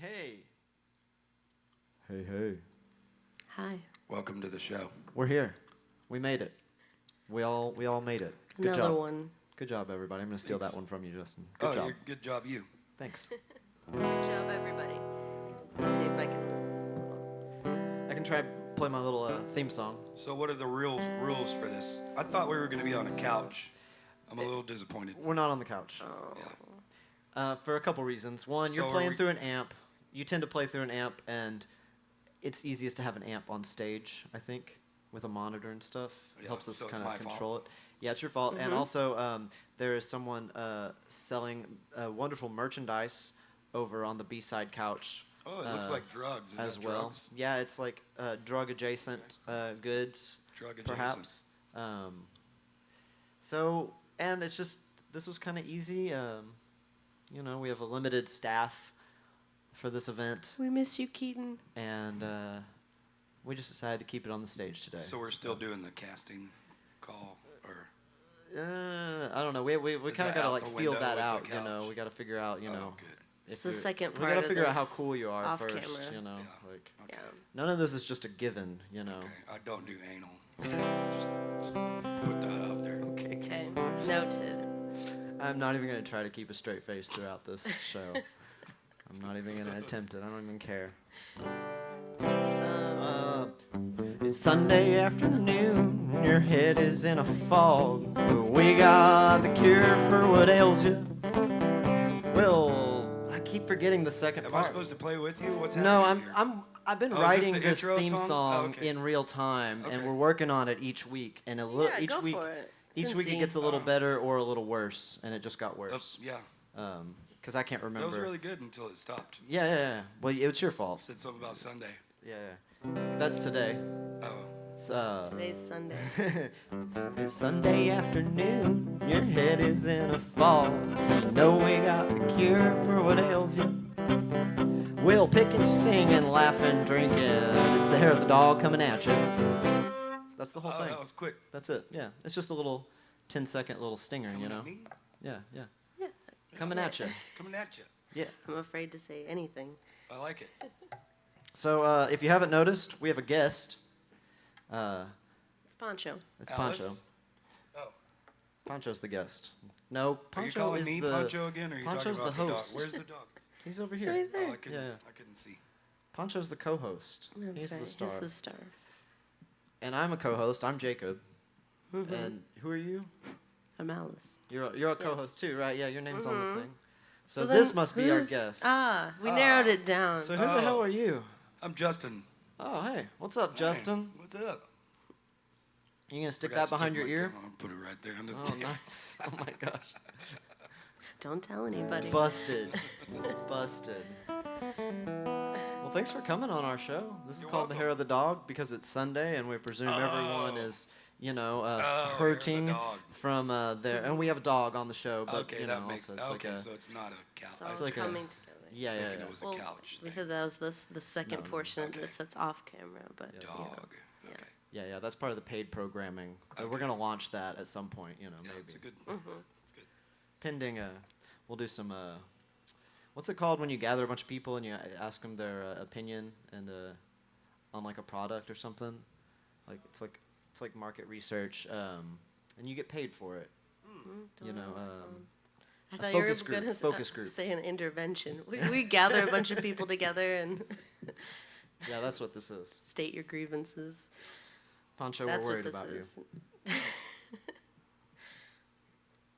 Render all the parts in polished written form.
Hey. Hey, hey. Hi. Welcome to the show. We're here. We made it. We all made it. Good Another job. one. Good job, everybody. I'm going to steal Thanks. that one from you, Justin. Good job. Good job, you. Thanks. Good job, everybody. Let's see if I can do this a little. I can try play my little theme song. So what are the rules for this? I thought we were going to be on a couch. I'm a little disappointed. We're not on the couch. Oh. Yeah. For a couple reasons. One, you're So are playing we- through an amp. You tend to play through an amp, and it's easiest to have an amp on stage, I think, with a monitor and stuff. It Yeah, helps us so it's kind my of fault. control it. Yeah, it's your fault. And also, there is someone selling wonderful merchandise over on the B-side couch. Oh, it looks like drugs. Is as that well. drugs? Yeah, it's like drug-adjacent goods, Drug adjacent. perhaps. So, and it's just, this was kind of easy. You know, we have a limited staff for this event, We miss you, Keaton. and we just decided to keep it on the stage today. So we're still doing the casting call, or I don't know. We kind of that got to out like the feel window that with out, the you know. couch? We got to figure out, you know. good. It's if the you're- second We part got of to figure out how this cool you are off first, camera. you know. Yeah. Like Okay. Yeah. none of this is just a given, you know. Okay. I don't do anal. So just put that out there. Okay. Okay. Noted. I'm not even going to try to keep a straight face throughout this show. I'm not even going to attempt it. I don't even care. It's Sunday afternoon. Your head is in a fog. But we got the cure for what ails you. Well, I keep forgetting the second Am I part. supposed to play with you? What's No, happening here? I've been Oh, is this writing the this intro theme song? song Oh, okay. in real time, and Okay. we're working on it each week. And Yeah, each go week, for it. each week it Cincy. gets a little Oh. better or a little worse, and it just got worse. Yeah. Because I can't remember. That was really good until it stopped. Yeah. Well, it's your fault. Said something about Sunday. Yeah. That's today. Oh. It's, Today's Sunday. it's Sunday afternoon. Your head is in a fog. You know we got the cure for what ails you. We'll pick and sing and laugh and drink it. It's the hair of the dog coming at you. That's the whole Oh, thing. that was quick. That's it. Yeah. It's just a little 10-second little stinger, Coming you know? at me? Yeah. Yeah. Coming at you. Coming at you. Yeah. I'm afraid to say anything. I like it. So if you haven't noticed, we have a guest. It's Poncho. It's Alice? Poncho. Oh. Poncho's the guest. No, Are you Poncho calling is me the Poncho again, or are you Poncho's talking about the the host. dog? Where's the dog? He's over It's here. right there. Oh, Yeah. I couldn't see. Poncho's the co-host. That's He's right. the star. He's the star. And I'm a co-host. I'm Jacob. And who are you? I'm Alice. You're a co-host too, right? Yeah, your name's on the thing. So, then this must be our who's- guest. We narrowed it down. So who the hell Oh. are you? I'm Justin. Oh, hey. What's up, Justin? Hey, what's up? You gonna stick Forgot that to behind take your my ear? gun. I'll put it right there under the Oh, table. nice. Oh my gosh. Don't tell anybody. Busted. Busted. Well, thanks for coming on our show. This is You're called The Hair welcome. of the Dog because it's Sunday and we presume everyone Oh. is, you know, Hair of the hurting dog. from there. And we have a dog on the show, but Okay, you that know, makes also it's okay. like a, So it's not a couch. It's all It's like a- coming together. yeah, thinking yeah. it was a Well, couch. we thing. said that was the second portion of Okay. this that's off camera, but you know. Dog. yeah. Okay. Yeah, that's part of the paid programming. We're Okay. gonna launch that at some point, you know, Yeah, maybe. it's a good. Mm-hmm. It's good. Pending, we'll do some, what's it called when you gather a bunch of people and you ask them their opinion and on like a product or something? Like it's like market research, and you get paid for it. You know, I a thought you were focus group, going focus to group. say an intervention. We gather a bunch of people together and Yeah, that's what this is. state your grievances. Poncho, That's we're what worried this about is. you.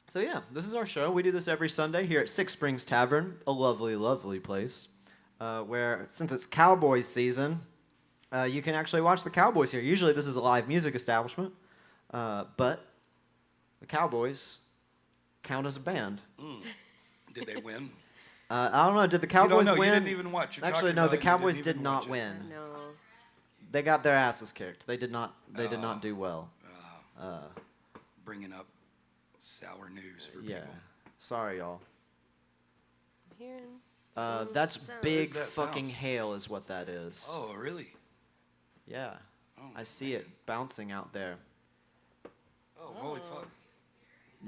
So yeah, this is our show. We do this every Sunday here at Six Springs Tavern, a lovely, lovely place, where since it's Cowboys season, you can actually watch the Cowboys here. Usually this is a live music establishment, but the Cowboys count as a band. Did they win? I don't know. Did the You don't Cowboys know. win? You didn't even watch. You're Actually, talking no. about The it, you didn't Cowboys even did not watch it. win. No. They got their asses kicked. They did not. They did not do well. Bringing up sour news for Yeah. people. Sorry, y'all. I'm hearing some That's sound. big What is that fucking sound? hail is what that is. Oh, really? Yeah. Oh, I see it bouncing out there. Oh, holy fuck.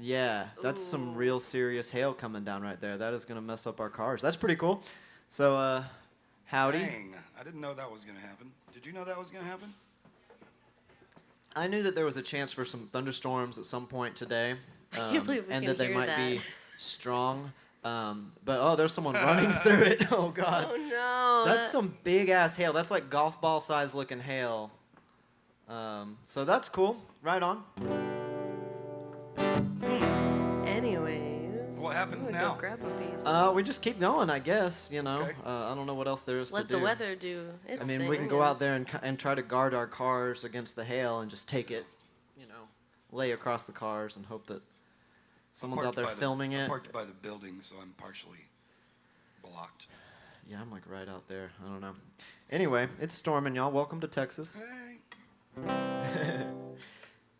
Yeah, that's some Ooh. real serious hail coming down right there. That is going to mess up our cars. That's pretty cool. So, Howdy. Dang, I didn't know that was going to happen. Did you know that was going to happen? I knew that there was a chance for some thunderstorms at some point today, I can't believe we and can that they hear might that. be strong. But there's someone running through it. Oh God. Oh no. That's some big ass hail. That's like golf ball size looking hail. So that's cool. Right on. Anyways. What happens I'm gonna now? Go grab a piece. We just keep going, I guess. You know. Okay. I don't know what else there is Just let to do. the weather do its I mean, thing. we can go out there and try to guard our cars against the hail and just take it, you know, lay across the cars and hope that someone's out Parked there by the- filming I'm it. parked by the building, so I'm partially blocked. Yeah, I'm like right out there. I don't know. Anyway, it's storming, y'all. Welcome to Texas. Hey,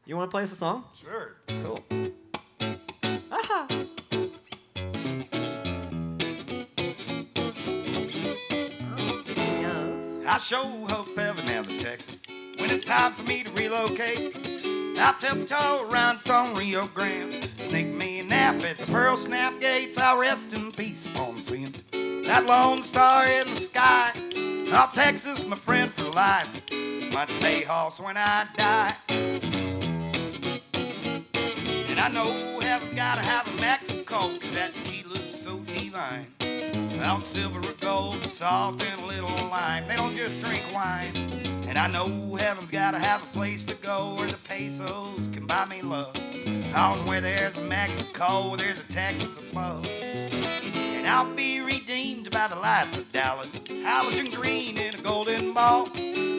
You want to play us a song? sure. Cool. Aha! Oh, speaking of. I sure hope heaven has a Texas. When it's time for me to relocate, I'll tiptoe around Stone Rio Grande. Sneak me a nap at the Pearl Snap Gates. I'll rest in peace upon seeing that lone star in the sky. Oh, Texas, my friend for life. My Tejas when I die. And I know heaven's gotta have a Mexico, 'cause that tequila's so divine. Well, silver or gold, salt and a little lime. They don't just drink wine. And I know heaven's gotta have a place to go where the pesos can buy me love. On where there's a Mexico, there's a Texas above. And I'll be redeemed by the lights of Dallas, halogen green in a golden ball,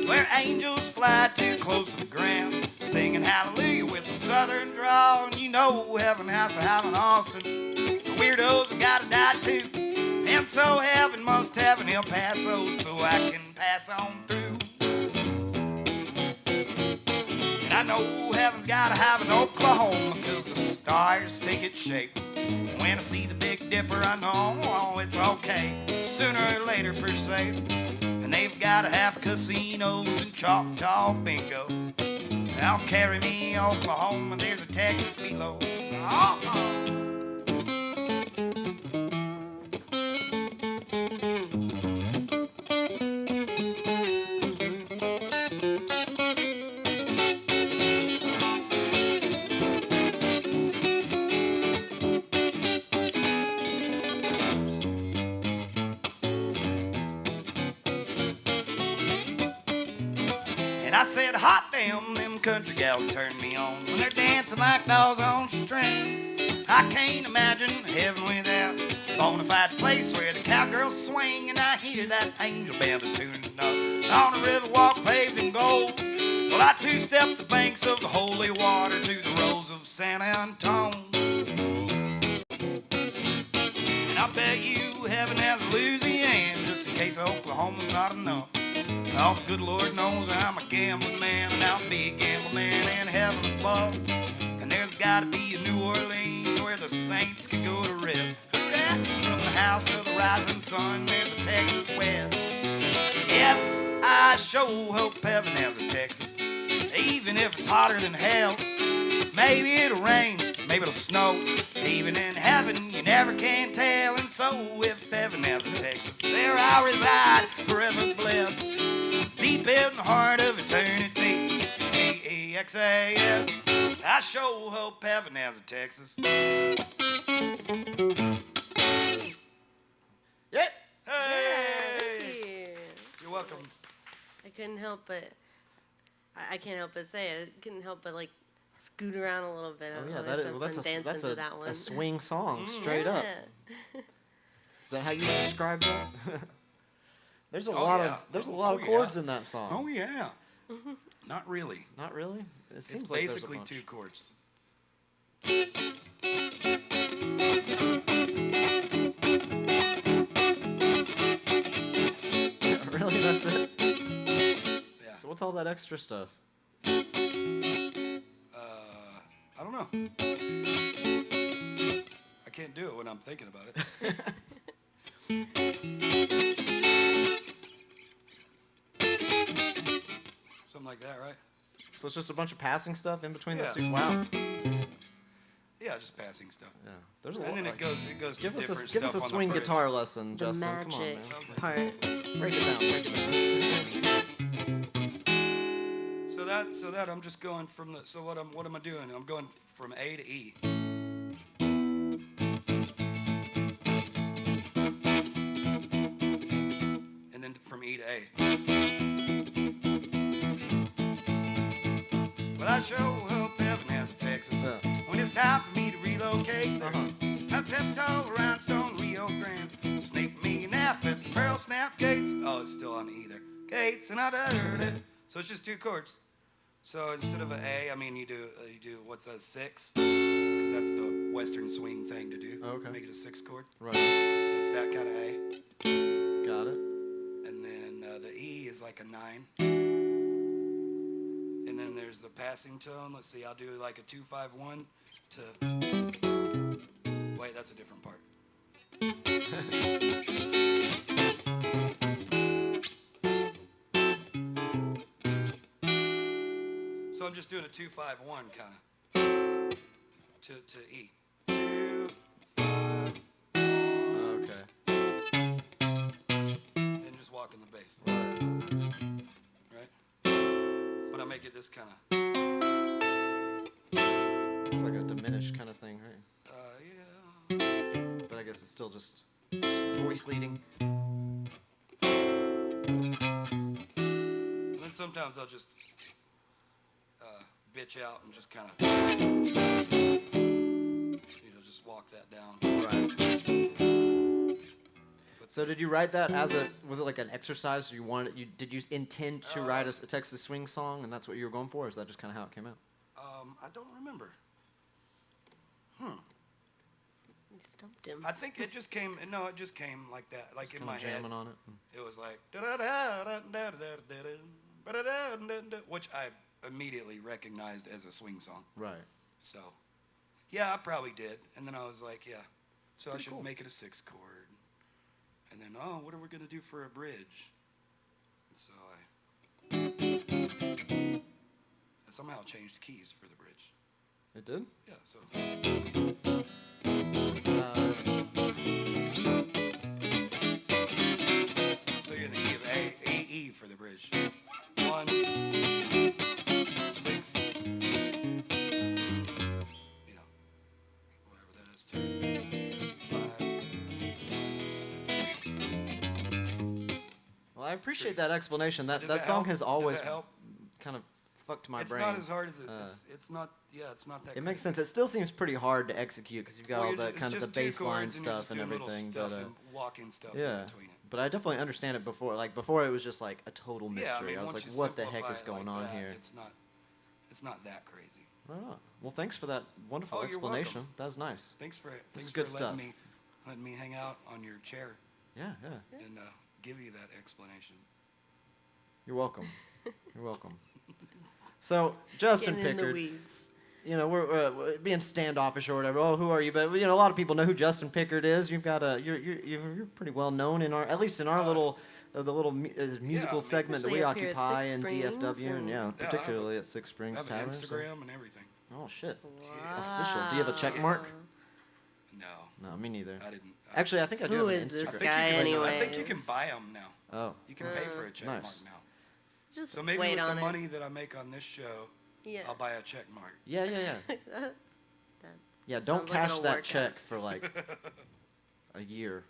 where angels fly too close to the ground, singing hallelujah with a southern drawl. And you know heaven has to have an Austin. The weirdos have gotta die too. And so heaven must have an El Paso so I can pass on through. And I know heaven's gotta have an Oklahoma, 'cause the stars take its shape. And when I see the Big Dipper, I know it's okay, sooner or later per se. And they've gotta have casinos and Choctaw bingo. Now carry me Oklahoma, there's a Texas below. Oh. I said, hot damn, them country gals turn me on when they're dancing like dolls on strings. I can't imagine heaven without a bona fide place where the cowgirls swing and I hear that angel band a tuning up on a river walk paved in gold. Well, I two-step the banks of the holy water to the rose of San Antone. And I bet you heaven has a Louisiana just in case Oklahoma's not enough. Oh, the good Lord knows I'm a gambling man, and I'll be a gambling man in heaven above. And there's gotta be a New Orleans where the saints can go to rest. Who that? From the house of the rising sun, there's a Texas West. Yes, I sure hope heaven has a Texas, even if it's hotter than hell. Maybe it'll rain, maybe it'll snow. Even in heaven, you never can tell. And so if heaven has a Texas, there I'll reside, forever blessed, deep in the heart of eternity. Texas. I sure hope heaven has a Texas. Yeah. Hey! Thank you. You're welcome. I couldn't help but. I can't help but say it. I couldn't help but like scoot around a little bit. Oh yeah, It that was is, so well, that's fun a dancing that's to that one. a swing song, straight up. Yeah. Is that how you would describe that? There's a Oh, lot yeah. of there's a lot Oh, of chords yeah. in that song. Oh, yeah. Not really. Not really. It seems It's like there's a basically bunch. 2 chords. Really, that's it. Yeah. So what's all that extra stuff? I don't know. I can't do it when I'm thinking about it. Something like that, right? So it's just a bunch of passing stuff in between Yeah. the two. Wow. Yeah, Yeah, just passing stuff. Yeah, there's a lot. And then like, it goes to give different us stuff a on swing the bridge. guitar lesson, The Justin. Come on, magic man. part. Break it down. Break it down. So that I'm just going from the. So what am I doing? I'm going from A to E. And then from E to A. Well, I sure hope heaven has a Texas. Yeah. When it's time for me to relocate, Uh-huh. there's a tiptoe around Stone Rio Grande. Sneak me a nap at the Pearl Snap Gates. Oh, it's still on either. Gates and so it's just 2 chords. So instead of an A, I mean you do what's a 6? Because that's the Western swing thing to do. Okay. Make it a 6 chord. Right. So it's that kind of A. Got it. And then the E is like a 9. And then there's the passing tone. Let's see, I'll do like a 2-5-1 to. Wait, that's a different part. So I'm just doing a 2-5-1 kind of to E. 2, 5, 1, Okay. and just walking the bass. Right? But I make it this kind of. It's like a diminished kind of thing, right? Yeah. But I guess it's still just voice leading. And then sometimes I'll just bitch out and just kind of, just walk that down. Right. So did you write that was it like an exercise? Or did you intend to write a Texas swing song, and that's what you were going for? Or is that just kind of how it came out? I don't remember. You stumped him. I think it just came. No, it just came like that, like Just in my kinda head. jamming on it. It was like which I immediately recognized as a swing song. Right. So, yeah, I probably did. And then I was like, yeah, so I Pretty should cool. make it a 6 chord. And then, what are we gonna do for a bridge? And so I somehow changed keys for the bridge. It did? Yeah, so. So you're in the key of A, E for the bridge. 1, 6, whatever that is, 2, 5. Well, I appreciate that explanation. That Does that that song help? has Does always that help? kind of fucked my It's brain. not as hard as it. Uh, It's not. Yeah, it's not that. It makes crazy. sense. It still seems pretty hard to execute because you've got Well, all you're the ju- kind it's of the just 2 bass line chords and you're stuff just and doing little everything. stuff But and walking stuff yeah, in between it. but I definitely understand it before. Like before, it was just like a total mystery. Yeah, I mean, was once like, you what the heck simplify is it going like on that, here? It's not that crazy. Oh, well, thanks for that wonderful Oh, you're explanation. welcome. That was nice. Thanks for is good stuff. letting me hang out on your chair Yeah, yeah. and give you that explanation. You're welcome. You're welcome. So, Justin Getting in the Pickard, weeds. you know, we're being standoffish or whatever. Oh, who are you? But you know, a lot of people know who Justin Pickard is. You've got you're pretty well known in our, at least in our little musical I mean, segment that we Especially up here at occupy Six in Springs DFW, and and- yeah, I have particularly at Six I Springs have an Tavern. so- Instagram and everything. Oh shit! Wow. Official. Do you have a check mark? No, No, me neither. I didn't. Actually, I think I do Who have an is this Instagram. guy I anyways? think you can buy them now. Oh, You can pay for a check Nice. mark now. Just So maybe wait with on the it. money that I make on this show, Yeah. I'll buy a check mark. yeah. That Yeah, don't sounds like cash it'll that work check out. for like a year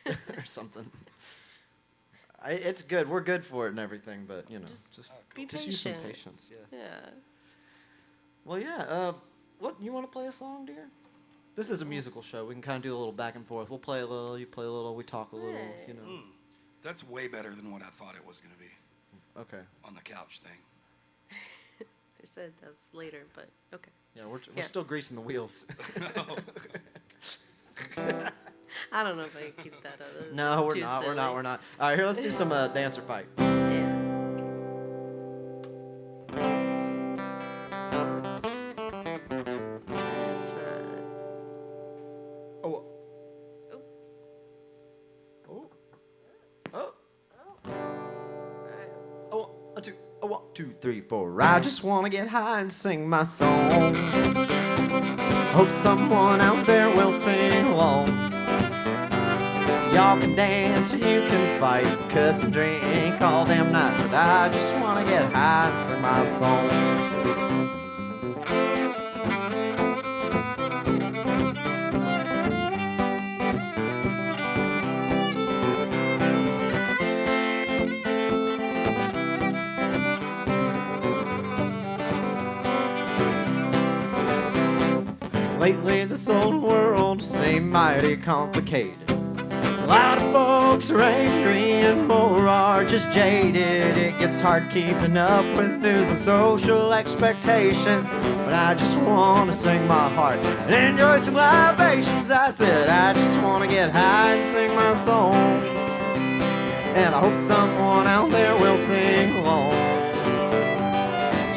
or something. It's good. We're good for it and everything, but you know, just Be just use some patient. patience. Yeah. Yeah. Well, yeah. What you want to play a song, dear? This is a musical show. We can kind of do a little back and forth. We'll play a little. You play a little. We talk a little. You know. Mm, that's way better than what I thought it was going to be Okay. on the couch thing. I said that's later, but okay. Yeah, we're Yeah. still greasing the wheels. I don't know if I can keep that up. This No, is we're too not. We're silly. not. We're not. All right, here. Let's do some dance or fight. Yeah. That's Oh. Oh. Oh. Oh. alright. Oh, 1, 2, 1, 2, 3, 4. I just wanna get high and sing my song. hope someone out there will sing along. Y'all can dance or you can fight, cuss and drink all damn night, but I just wanna get high and sing my song. Lately this old world seems mighty complicated. A lot of folks are angry and more are just jaded. It gets hard keeping up with news and social expectations, but I just want to sing my heart and enjoy some libations. I said I just want to get high and sing my songs, and I hope someone out there will sing along.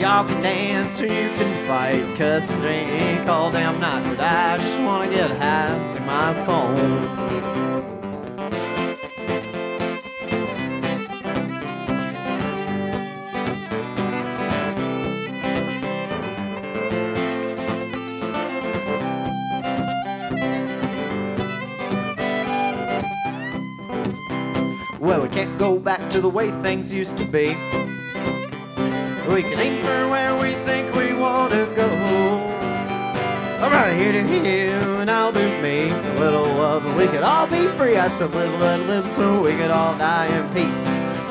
Y'all can dance or you can fight, cuss and drink all damn night, but I just want to get high and sing my song. Well, we can't go back to the way things used to be. We can aim for where we think we want to go. Alright, here to you and I'll do me. A little love and we could all be free. I said live, let live so we could all die in peace.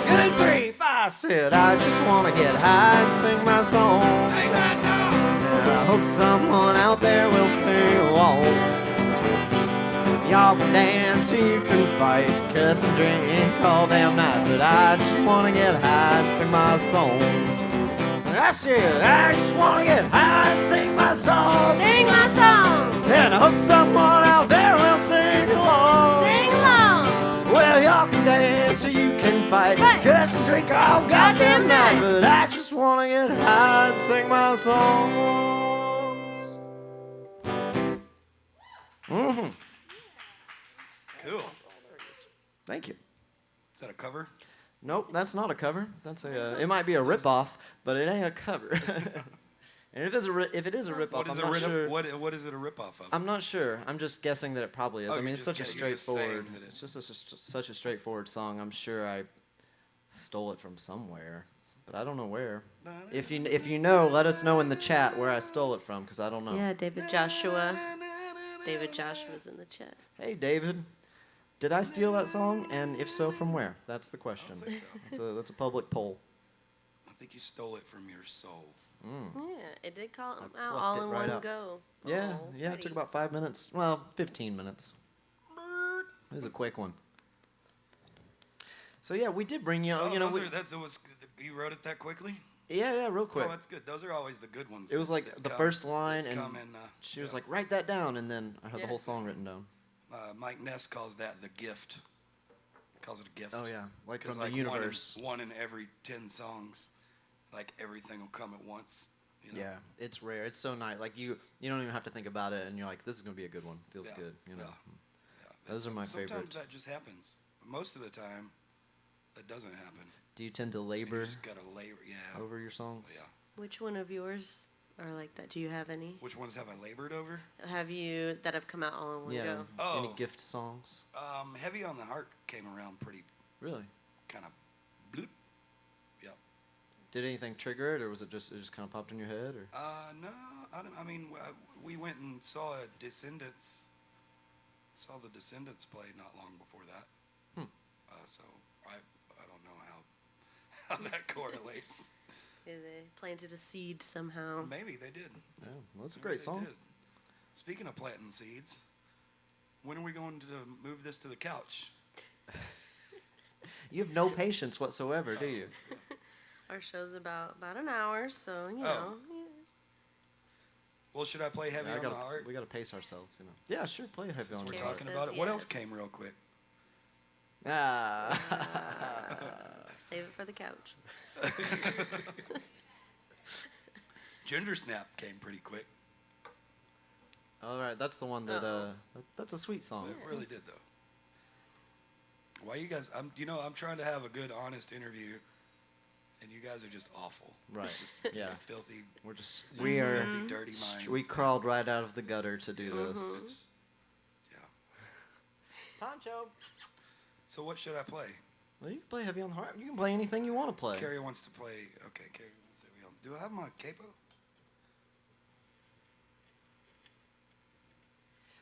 Good grief, I said I just want to get high and sing my song. And I hope someone out there will sing along. Y'all can dance or you can fight, cuss and drink all damn night, but I just want to get high and sing my song. I said, I just want to get high and sing my song. Sing my song. And I hope someone out there will sing along. Sing along. Well, y'all can dance or you can fight, cuss and drink all goddamn night, but I just want to get high and sing my songs. Mm-hmm. Cool. Thank you. Is that a cover? Nope, that's not a cover. That's a. It might be a ripoff, but it ain't a cover. And if it is a ripoff, I'm not sure. What is it a ripoff of? I'm not sure. I'm just guessing that it probably is. Oh, I mean, you're it's just such a you're just saying straightforward. that It's just such a straightforward song. I'm sure I stole it from somewhere, but I don't know where. If you know, let us know in the chat where I stole it from, because I don't know. Yeah, David Joshua. David Joshua's in the chat. Hey, David. Did I steal that song? And if so, from where? That's the question. I don't think so. That's a public poll. I think you stole it from your soul. Yeah, it did call him I out plucked all it in right one out. go. Yeah, Oh, yeah, it Betty. took about 5 minutes. Well, 15 minutes. It was a quick one. So yeah, we did bring you. Oh, You know, you wrote it that quickly? yeah, real quick. Oh, that's good. Those are always the good ones. It was like the first line, and she was like, "Write that down," and then I had the Yeah. whole song written down. Mike Ness calls that the gift. Calls it a gift. Oh yeah, like from 'Cause the like universe. One in every 10 songs, like everything will come at once. You know? Yeah, it's rare. It's so nice. Like you don't even have to think about it, and you're like, "This is gonna be a good one." Feels Yeah, good. You know. Yeah, Those are my sometimes favorites. that just happens. Most of the time, that doesn't happen. Do you tend to You labor just gotta labor. Yeah. over your songs? Yeah. Which one of yours are like that? Do you have any? Which ones have I labored over? Have you that have come out all in one Yeah. go? Oh. Any gift songs? Heavy on the Heart came around pretty Really? kind of bloop. Yeah. Did anything trigger it, or was it just kind of popped in your head, or? No, I mean, we went and saw Descendants. Saw the Descendants play not long before that. So I don't know how that correlates. Yeah, they planted a seed somehow. Maybe they did. Yeah, well, that's a Maybe great they song. did. Speaking of planting seeds, when are we going to move this to the couch? You have no patience whatsoever, do you? Our show's about an hour, so you Oh. know. Well, should I play Heavy Yeah, on the Heart? we gotta pace ourselves, you know. Yeah, sure, play Heavy Since on the we're Kara Heart. talking says about it. What else yes. came real quick? Ah. Save it for the couch. Ginger Snap came pretty quick. All right, that's the one that Uh-oh. that's a sweet song. It really did, though. Why you guys? I'm trying to have a good, honest interview, And you guys are just awful. Right. Just Yeah. filthy, We are. filthy, dirty minds. We crawled right out of the gutter to do this. It's, yeah. Poncho. So what should I play? Well, you can play Heavy on the Heart. You can play anything you want to play. Carrie wants to play. Okay, Carrie wants to. Do I have my capo?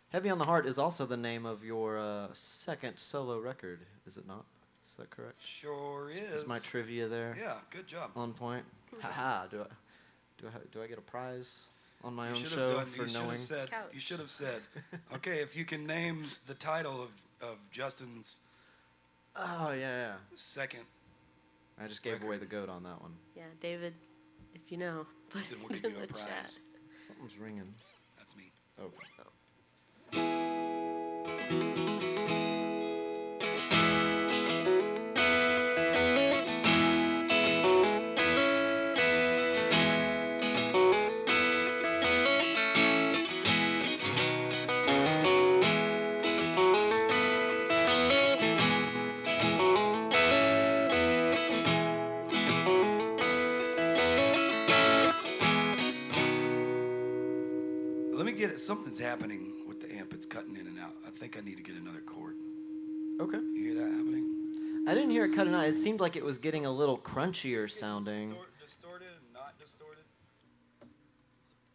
Heavy on the Heart is also the name of your second solo record, is it not? Is that correct? Sure is. Is my trivia there Yeah, good job. on point? Haha. Do I get a prize on my own You should show have done. for You should knowing? have said. Couch. You should have said. Okay, if you can name the title of Justin's Oh yeah. second, I just gave away the goat on that one. Yeah, David, if you know, put then we'll it give in you a the prize. chat. Something's ringing. That's me. Oh. Let me get it. Something's happening with the amp. It's cutting in and out. I think I need to get another cord. Okay. You hear that happening? I didn't hear it cutting out. It seemed like it was getting a little crunchier sounding. Distorted and not distorted.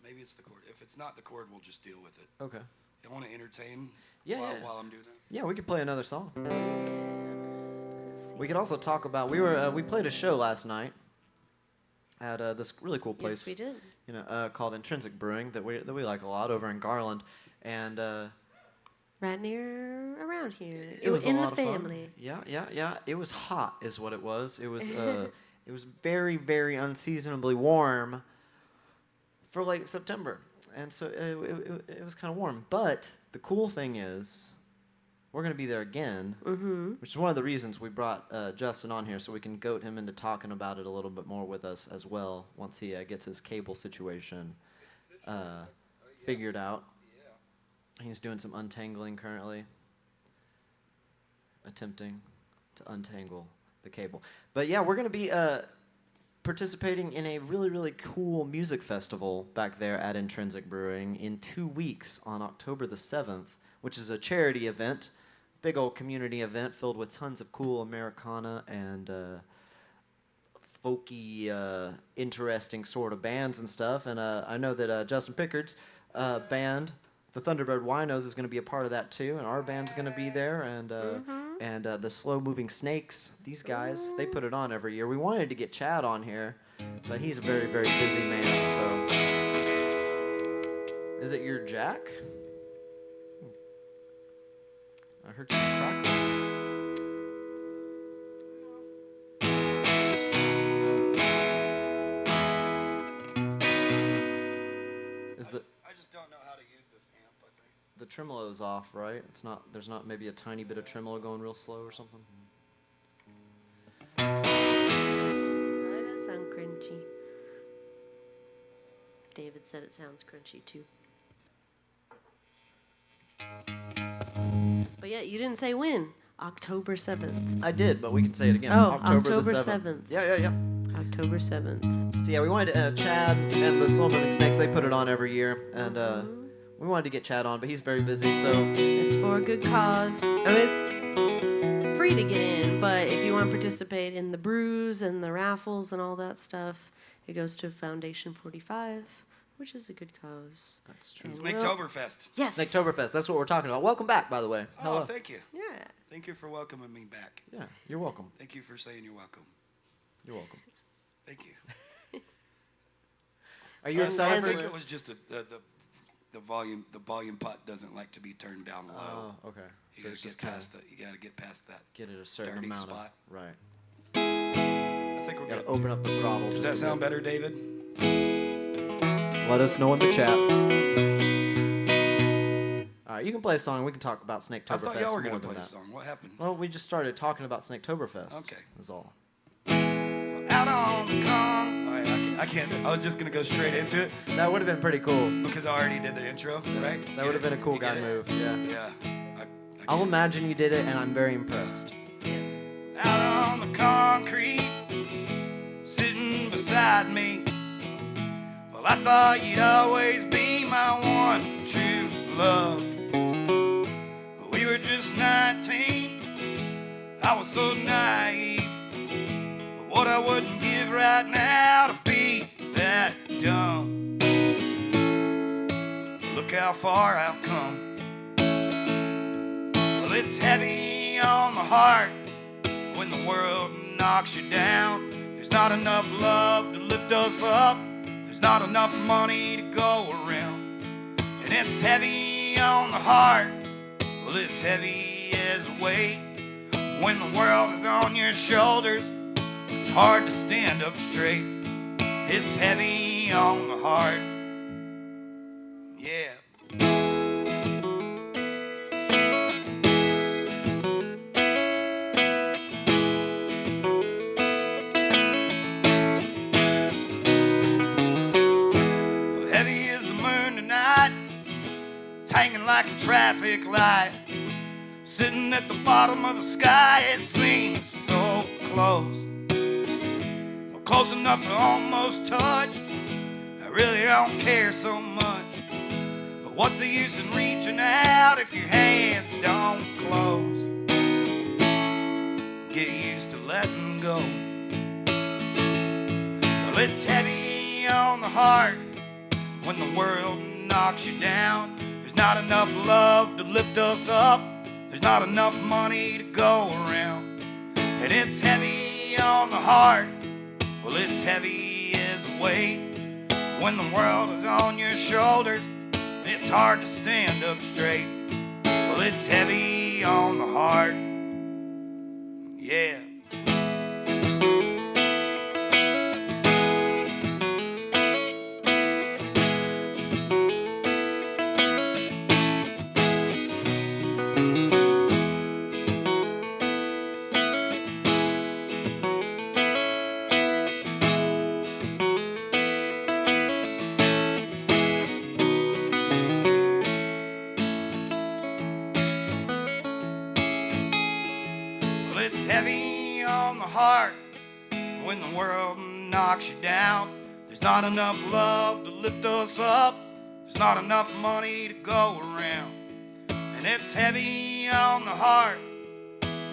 Maybe it's the cord. If it's not the cord, we'll just deal with it. Okay. I want to entertain Yeah, while, yeah. while I'm doing that. Yeah, we could play another song. Let's see. We could also talk about we played a show last night at this really cool place. Yes, we did. You know, called Intrinsic Brewing that we like a lot over in Garland, and Right near around here. it was in a the lot of fun. family. Yeah. It was hot, is what it was. It was it was very, very unseasonably warm for late September, and so it was kind of warm. But the cool thing is, we're gonna be there again, which is one of the reasons we brought Justin on here, so we can goat him into talking about it a little bit more with us as well once he gets his cable situation figured out. He's doing some untangling currently, attempting to untangle the cable. But yeah, we're gonna be participating in a really, really cool music festival back there at Intrinsic Brewing in 2 weeks on October the 7th, which is a charity event, big old community event filled with tons of cool Americana and folky, interesting sort of bands and stuff. And I know that Justin Pickard's band, the Thunderbird Winos, is going to be a part of that too, and our band's going to be there, and the Slow Moving Snakes, these guys, they put it on every year. We wanted to get Chad on here, but he's a very, very busy man, so. Is it your jack? I heard some crackling. I just don't know how to use this amp, I think. The tremolo's off, right? It's not. There's not maybe a tiny bit of tremolo going real slow or something. Oh, it does sound crunchy. David said it sounds crunchy too. But yeah, you didn't say when. October 7th. I did, but we can say it again. Oh, October October the 7th. Yeah. October 7th. So yeah, we wanted Chad and the Slow Moving Snakes. They put it on every year, and we wanted to get Chad on, but he's very busy. So It's for a good cause. I mean, it's free to get in, but if you want to participate in the brews and the raffles and all that stuff, it goes to Foundation 45, which is a good cause. that's true. And we'll- Snakeoberfest. Yes. Snakeoberfest. That's what we're talking about. Welcome back, by the way. Oh, Hello. thank you. Yeah. Thank you for welcoming me back. Yeah, you're welcome. Thank you for saying you're welcome. You're welcome. Thank you. Are you I excited think for it was just the volume. The volume pot doesn't like to be turned down low. Oh, okay. You So gotta it's get just kind past of that. You gotta get past that. get it a certain dirty amount spot. of right. I think we're Got good. to open up the throttle. Does just that a sound bit. better, David? Let us know in the chat. All right, you can play a song. We can talk about Snakeoberfest. I thought y'all were more gonna than play a that. song. What happened? Well, we just started talking about Snakeoberfest. Okay. That's all. Out on the con. All right, I can't. I was just gonna go straight into it That would have been pretty cool. because I already did the intro, right? That would have been a cool guy move. Yeah. Yeah. I'll imagine you did it, and I'm very impressed. Yes. Out on the concrete, beside me. Well, I thought you'd always be my one true love. We were just 19, I was so naive. But what I wouldn't give right now to be that dumb. Look how far I've come. Well, it's heavy on the heart when the world knocks you down. There's not enough love to lift us up. There's not enough money to go around. And it's heavy on the heart. Well, it's heavy as a weight. When the world is on your shoulders, it's hard to stand up straight. It's heavy on the heart. Yeah. Well, heavy is the moon tonight. It's hanging like a traffic light. Sitting at the bottom of the sky, it seems so close. Well, close enough to almost touch. I really don't care so much. But what's the use in reaching out if your hands don't close? Get used to letting go. Well, it's heavy on the heart when the world knocks you down. There's not enough love to lift us up. There's not enough money to go around. And it's heavy on the heart. Well, it's heavy as a weight. When the world is on your shoulders, it's hard to stand up straight. Well, it's heavy on the heart. Yeah. It's heavy on the heart when the world knocks you down. There's not enough love to lift us up. There's not enough money to go around. And it's heavy on the heart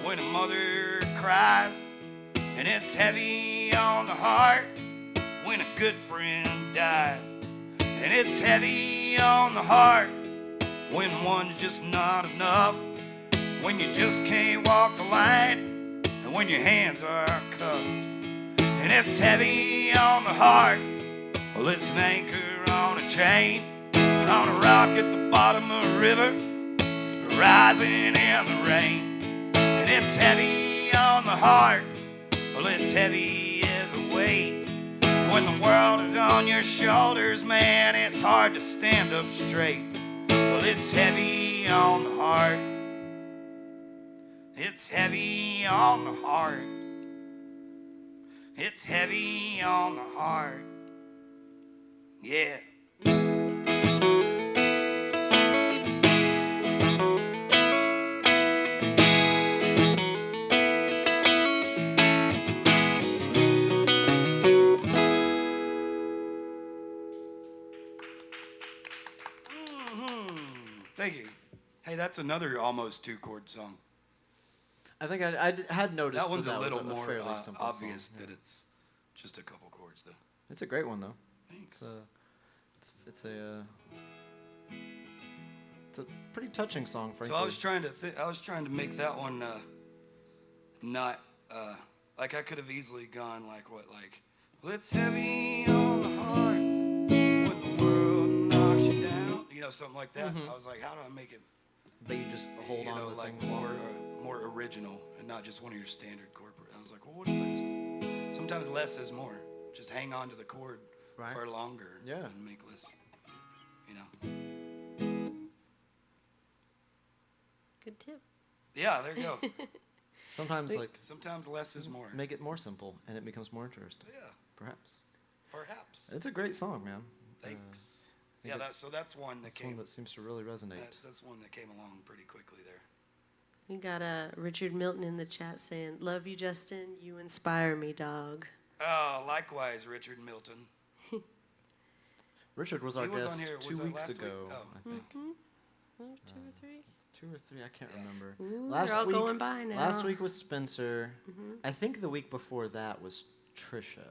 when a mother cries. And it's heavy on the heart when a good friend dies. And it's heavy on the heart when one's just not enough. When you just can't walk the line, and when your hands are cuffed. And it's heavy on the heart. Well, it's an anchor on a chain, on a rock at the bottom of a river, rising in the rain. And it's heavy on the heart. Well, it's heavy as a weight. When the world is on your shoulders, man, it's hard to stand up straight. Well, it's heavy on the heart. It's heavy on the heart. It's heavy on the heart. Yeah. Thank you. Hey, that's another almost two-chord song. I think I had noticed That one's a little was more fairly simple obvious song. that it's just a couple chords, though. It's a great one though. Thanks. It's a pretty touching song, frankly. So I was trying to make that one not like I could have easily gone like what, like, well, it's heavy on the heart when the world knocks you down, you know, something like that. I was like, how do I make it, But you just hold you on know, to the like thing more original and not just one of your standard corporate. I was like, well, what if I just sometimes less is more. Just hang on to the chord Right. for longer, Yeah. and make less, you know. Good tip. Yeah, there you go. Sometimes like Sometimes less is more. make it more simple and it becomes more interesting. Yeah, Perhaps. perhaps. It's a great song, man. Thanks. think Yeah, so that's one that That's one came. that seems to really resonate. That's one that came along pretty quickly there. We got Richard Milton in the chat saying, "Love you, Justin. You inspire me, dog." Oh, likewise, Richard Milton. Richard was our He was on guest here. Was 2 that weeks last week? ago, Oh. I think. Oh, 2 or 3. 2 or 3, I can't remember. Ooh, they're all going by now. Last week was Spencer. I think the week before that was Trisha.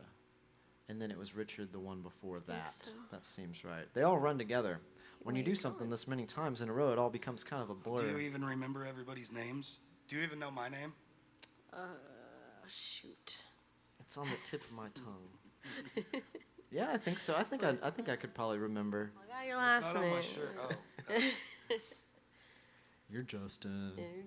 And then it was Richard the one before that. so. That seems right. They all run together. When you Where do you something going? this many times in a row, it all becomes kind of a blur. Do you even remember everybody's names? Do you even know my name? Shoot. It's on the tip of my tongue. Yeah, I think so. I think I could probably remember. I got your It's last not on name. my shirt. Oh. You're Justin. Yeah, who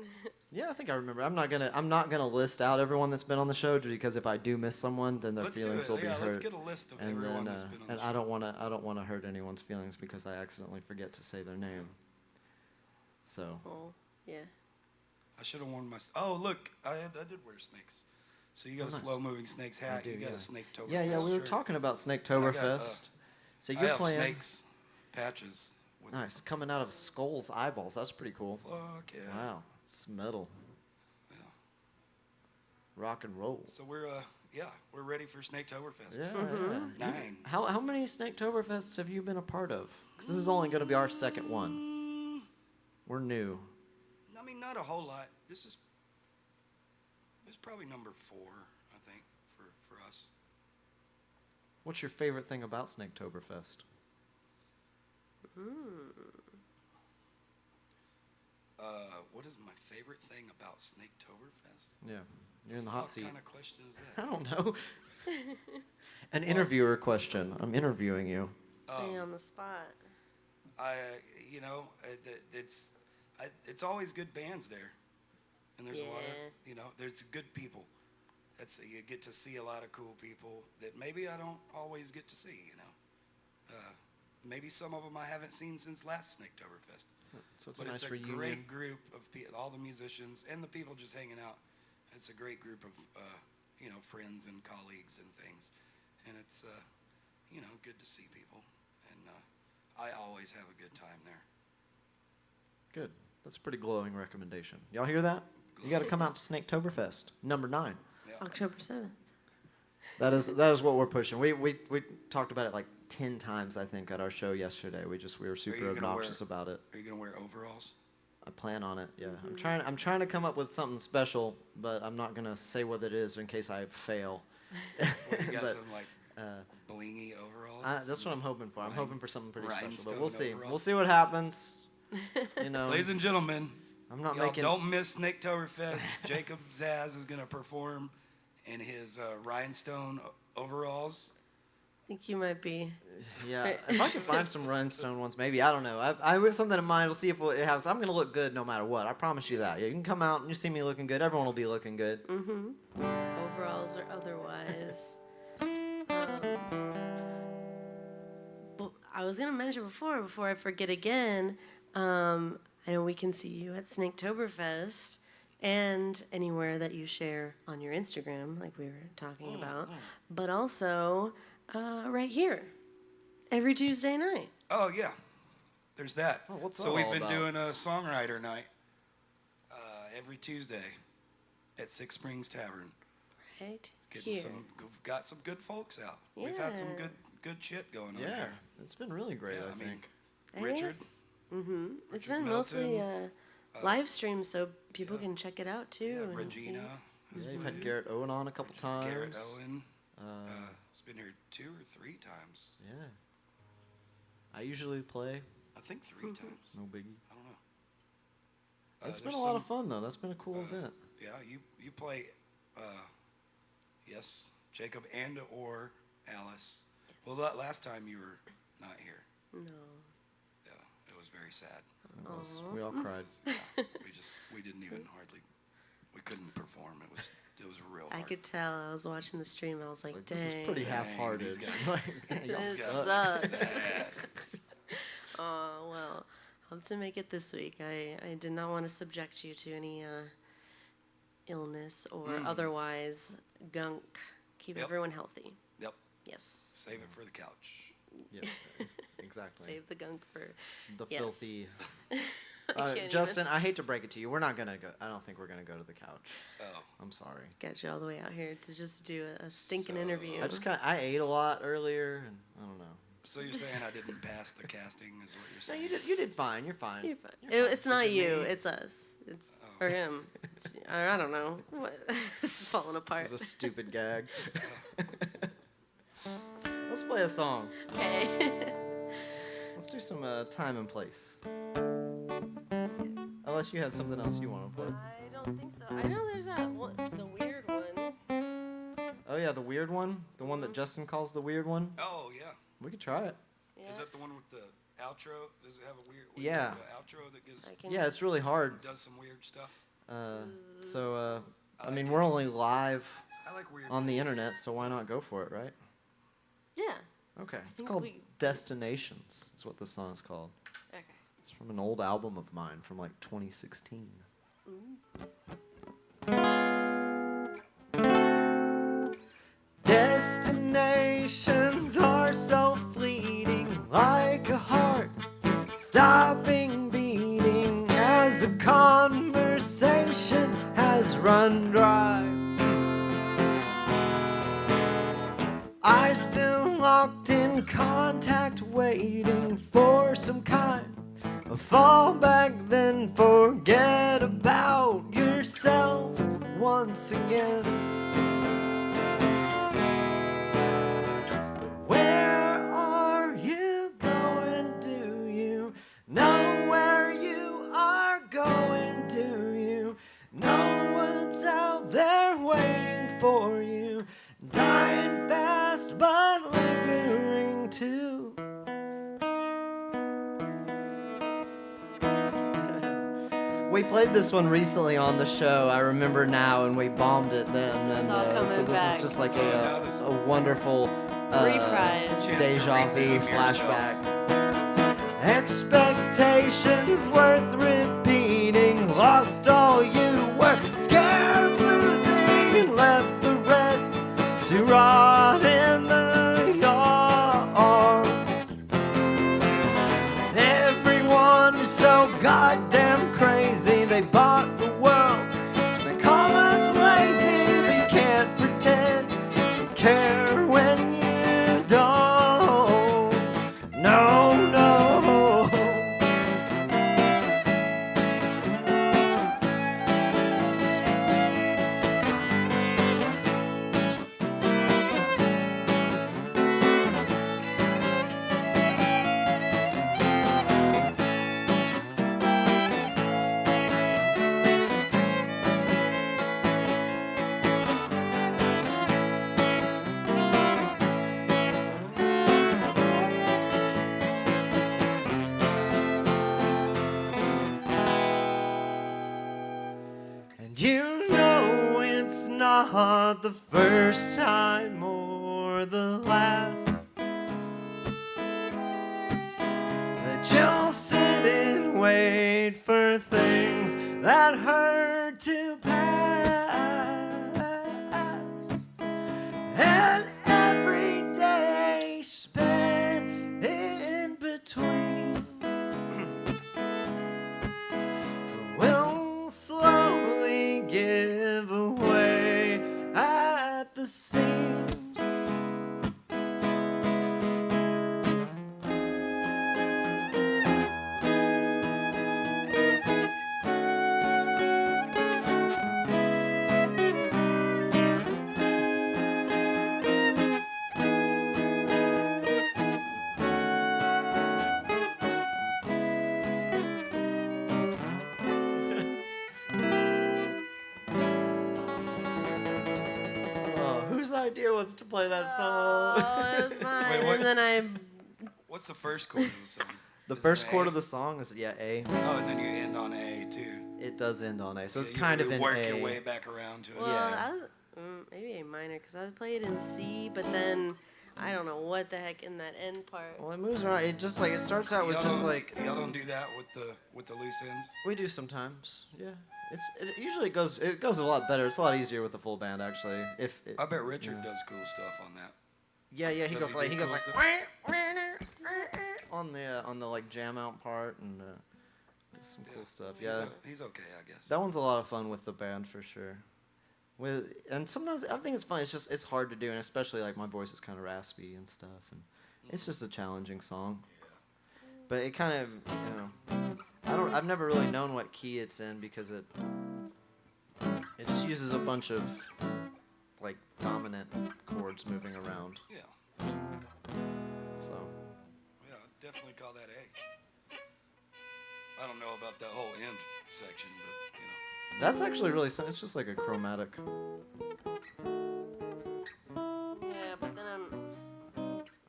does? Yeah, I think I remember. I'm not gonna list out everyone that's been on the show, because if I do miss someone, then their Let's do feelings it. will be Yeah, hurt. let's get a list of and everyone then, that's been on and the I show. don't wanna hurt anyone's feelings because I accidentally forget to say their name. So Oh, yeah. I should have worn my. Oh, look, I did wear snakes. So you got a nice. slow-moving snakes hat. do, You got yeah. a snake Toberfest yeah, we were shirt. talking about And I Snaketoberfest. So I you're have playing snakes patches. With nice coming out of Skull's eyeballs. That's pretty cool. Fuck yeah. Wow, it's metal. Yeah. Rock and roll. So we're ready for Snaketoberfest. Yeah. 9. How many Snaketoberfests have you been a part of? Because this is only going to be our second one. We're new. I mean, not a whole lot. This is probably number 4, I think, for us. What's your favorite thing about Snaketoberfest? What is my favorite thing about Snaketoberfest? Yeah, you're in the hot What seat. kind of question is that? I don't know. An interviewer question. I'm interviewing you. Stay on the spot. It's always good bands there, and there's a lot Yeah. of there's good people. You get to see a lot of cool people that maybe I don't always get to see. Maybe some of them I haven't seen since last Snaketoberfest. So it's But a nice it's a reunion. great group of people, all the musicians and the people just hanging out. It's a great group of friends and colleagues and things, and it's good to see people. And I always have a good time there. Good. That's a pretty glowing recommendation. Y'all hear that? You got to come out to Snaketoberfest, number 9. Yeah. October 7th. That is what we're pushing. We talked about it like 10 times, I think, at our show yesterday. We were super you gonna obnoxious wear- about it. Are you gonna wear overalls? I plan on it. Yeah, I'm trying to come up with something special, but I'm not gonna say what it is in case I fail. What, you got But, some like blingy overalls? that's what I'm hoping for. I'm hoping for something pretty special, but we'll Rhinestone see. overalls? We'll see what happens. Ladies and gentlemen, I'm not y'all making. don't miss Snaketoberfest. Jacob Zazz is gonna perform in his rhinestone overalls. I think you might be. Yeah, if I can find some rhinestone ones, maybe. I don't know. I have something in mind. We'll see if it has. I'm gonna look good no matter what. I promise you that. You can come out and you see me looking good. Everyone will be looking good. Overalls or otherwise. Well, I was gonna mention before I forget again. I know we can see you at Snaketoberfest and anywhere that you share on your Instagram, like we were talking about, but also right here every Tuesday night. Oh yeah, there's that. Oh, what's so that we've all been about? doing a songwriter night every Tuesday at Six Springs Tavern. Right Getting here. we've got some good folks out. We've had some Yeah. good shit going on Yeah, here. it's been really great. Yeah, I I mean, think. Richard. It's Richard been mostly Milton, live stream, so people can check it out too. Yeah, and Regina. Yeah, you've had Garrett Owen on a couple times. Garrett Owen. Uh, It's been here 2 or 3 times. yeah. I usually play. I think 3 times. No biggie. I don't know. It's been there's a lot of some- fun though. That's been a cool event. Yeah, you play, yes, Jacob and or Alice. Well, that last time you were not here. No. Yeah, it was very sad. It was. Aw. We all cried. Yeah, we didn't even we couldn't perform. It was real hard. I could tell. I was watching the stream. I was like, Like, dang. this is pretty half-hearted. these guys- Like, y'all This suck. sucks. Sad. Oh, well, hope to make it this week. I did not want to subject you to any illness or otherwise gunk. Keep Yep. everyone healthy. Yep. Yes. Save it for the couch. Yeah, exactly. Save the gunk for. the yes. filthy. can't Justin, I hate to break it to you. We're not gonna go. I don't think we're gonna go to the couch. Oh. I'm sorry. Got you all the way out here to just do a stinking interview. I ate a lot earlier, and I don't know. So you're saying I didn't pass the casting, is what you're No, saying? you did fine. You're fine. You're fine. You're fine. It's not Is it you. me? It's us. It's Oh. or him. I don't know. What? This is falling apart. This is a stupid gag. Let's play a song. Okay. Let's do some time and place. Unless you had something else you want to play. I don't think so. I know there's that one, the weird one. Oh yeah, the weird one, the one that Justin calls the weird one. Oh, yeah. We could try it. Yeah. Is that the one with the outro? Does it have a weird... was Yeah. it the outro that gives... I can, Yeah, it's really hard. does some weird stuff? I mean, we're only live I like weird on the things. internet, so why not go for it, right? Yeah. Okay. It's think called we- Destinations. Is what the song is called. Okay. It's from an old album of mine from like 2016. Destinations are so fleeting, like a heart stopping beating as a conversation has run dry. I still locked in contact, waiting for some kind of fallback, then forget about yourselves once again. Where are you going? Do you know where you are going? Do you know what's out there waiting for you? Dying fast but lingering too. We played this one recently on the show, I remember now, and we bombed it then. So it's and, all coming so this back. is just like a wonderful Reprise. deja Chance to vu redeem yourself. flashback. Expectations worth repeating, lost all you were, scared of losing, and left the rest to rot in the yard. Everyone is so goddamn crazy, they bought the world, they call us lazy, but you can't pretend to care when you don't. No, no. And you know it's not the first time or the last that you'll sit and wait for things that hurt to pass. And every day spent in between will slowly give away at the seams. Oh, whose idea was it to play that song? Oh, it was mine. Wait, what? And then I. What's the first chord of the song? The Is it first an chord A? of the song is A. Oh, and then you end on A too. It does end on A, so it's You- kind you of in work A. your way back around to it. Well, Yeah. I was maybe A minor because I played in C, but then I don't know what the heck in that end part. Well, it moves around. It just like it starts out with Y'all just don't- like y'all don't do that with the loose ends. we do sometimes. Yeah, it usually goes a lot better. It's a lot easier with the full band actually. If it, I bet Richard does cool stuff on that. yeah, he Does goes he like do he goes cool like stuff? on the like jam out part and Some cool stuff. He's Yeah. he's okay, I guess. That one's a lot of fun with the band for sure. And sometimes I think it's fun. It's hard to do, and especially like my voice is kind of raspy and stuff, and it's just a challenging song. But it kind of, I've never really known what key it's in because it just uses a bunch of like dominant chords moving around. Yeah. So. Yeah, I'd definitely call that A. I don't know about that whole end section, but That's actually really. It's just like a chromatic. Yeah, but then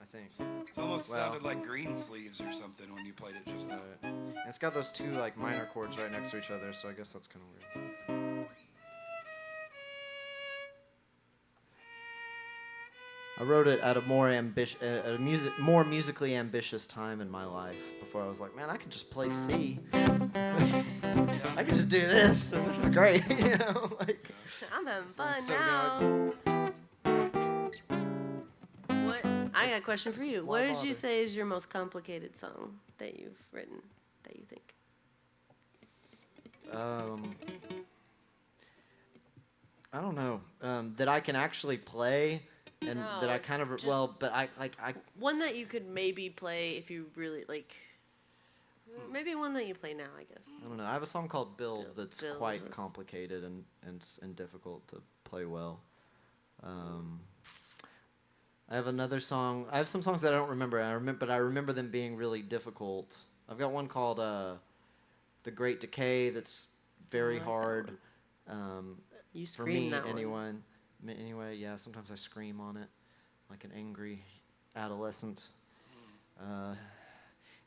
I think. it's almost Wow. sounded like Green Sleeves or something when you played it just now. And it's got those two like minor chords right next to each other, so I guess that's kind of weird. I wrote it at a more more musically ambitious time in my life. Before I was like, man, I could just play C. I could just do this, and this is great. Like. I'm having So I'm fun still now. What? I got a question for you. Why What did bother? you say is your most complicated song that you've written that you think? I don't know. That I can actually play, and No, that I kind of just- but I One that you could maybe play if you really like. Maybe one that you play now, I guess. I don't know. I have a song called Build that's Build quite was- complicated and difficult to play well. I have another song. I have some songs that I don't remember. But I remember them being really difficult. I've got one called "The Great Decay" that's very like that hard. You For scream me, that one. anyway, yeah. Sometimes I scream on it, like an angry adolescent.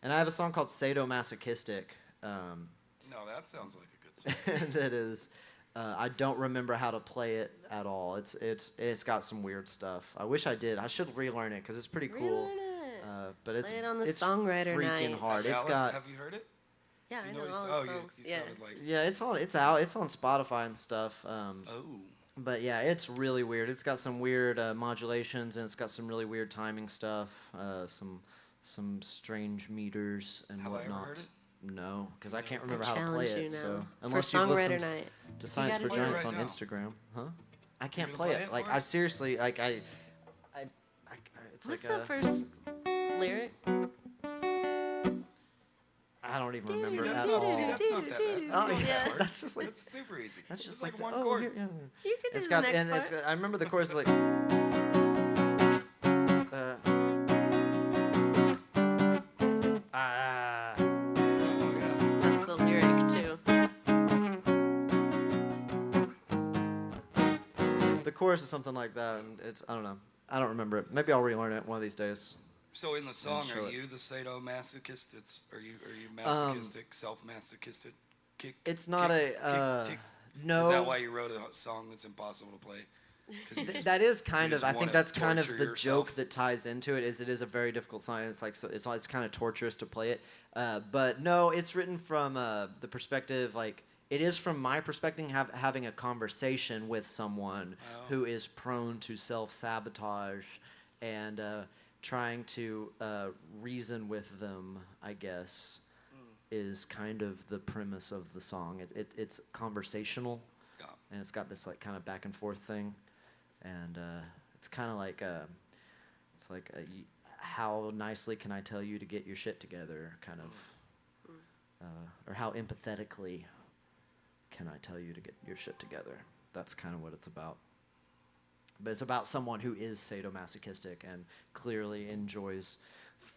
And I have a song called "Sadomasochistic." No, that sounds like a good song. That is, I don't remember how to play it at all. It's got some weird stuff. I wish I did. I should relearn it because it's pretty cool. Relearn it. But it's Play it on the it's songwriter freaking night. hard. It's Alice, got have you heard it? Yeah, Do I you know what all he's- the oh, songs. you Yeah. sounded like. yeah. It's out. It's on Spotify and stuff. Oh. But yeah, it's really weird. It's got some weird modulations and it's got some really weird timing stuff. Some strange meters and Have I ever whatnot. heard it? No, because I can't I remember how to play challenge you it. now. So For unless you've songwriter listened night. to Science gotta for do it Giants right on now. Instagram, huh? I can't gonna play play it. it Like for I us? seriously, like I it's What's like the first lyric? I don't even See, remember that's at not, all. see, that's not that bad. Oh That's not yeah, that hard. that's just like That's super easy. that's just It's like one the, chord. You could do It's the got next and part. I remember the chorus is like. Ah. Oh, yeah. That's the lyric too. The chorus is something like that, and I don't know. I don't remember it. Maybe I'll relearn it one of these days. So in the song, show are it. you the sadomasochist? Are you masochistic, self-masochistic? It's not a no. Is that why you wrote a song that's impossible to play? 'Cause you just- That is kind you of. just I think wanna that's kind of torture the yourself. joke that ties into it. It is a very difficult song. It's like so. It's kind of torturous to play it. But no, it's written from the perspective like. It is from my perspective having a conversation with someone who is prone to self-sabotage and trying to reason with them, I guess, is kind of the premise of the song. It's conversational, Yeah. and it's got this like kind of back and forth thing, and it's kind of like it's like how nicely can I tell you to get your shit together, kind of, or how empathetically can I tell you to get your shit together. That's kind of what it's about. But it's about someone who is sadomasochistic and clearly enjoys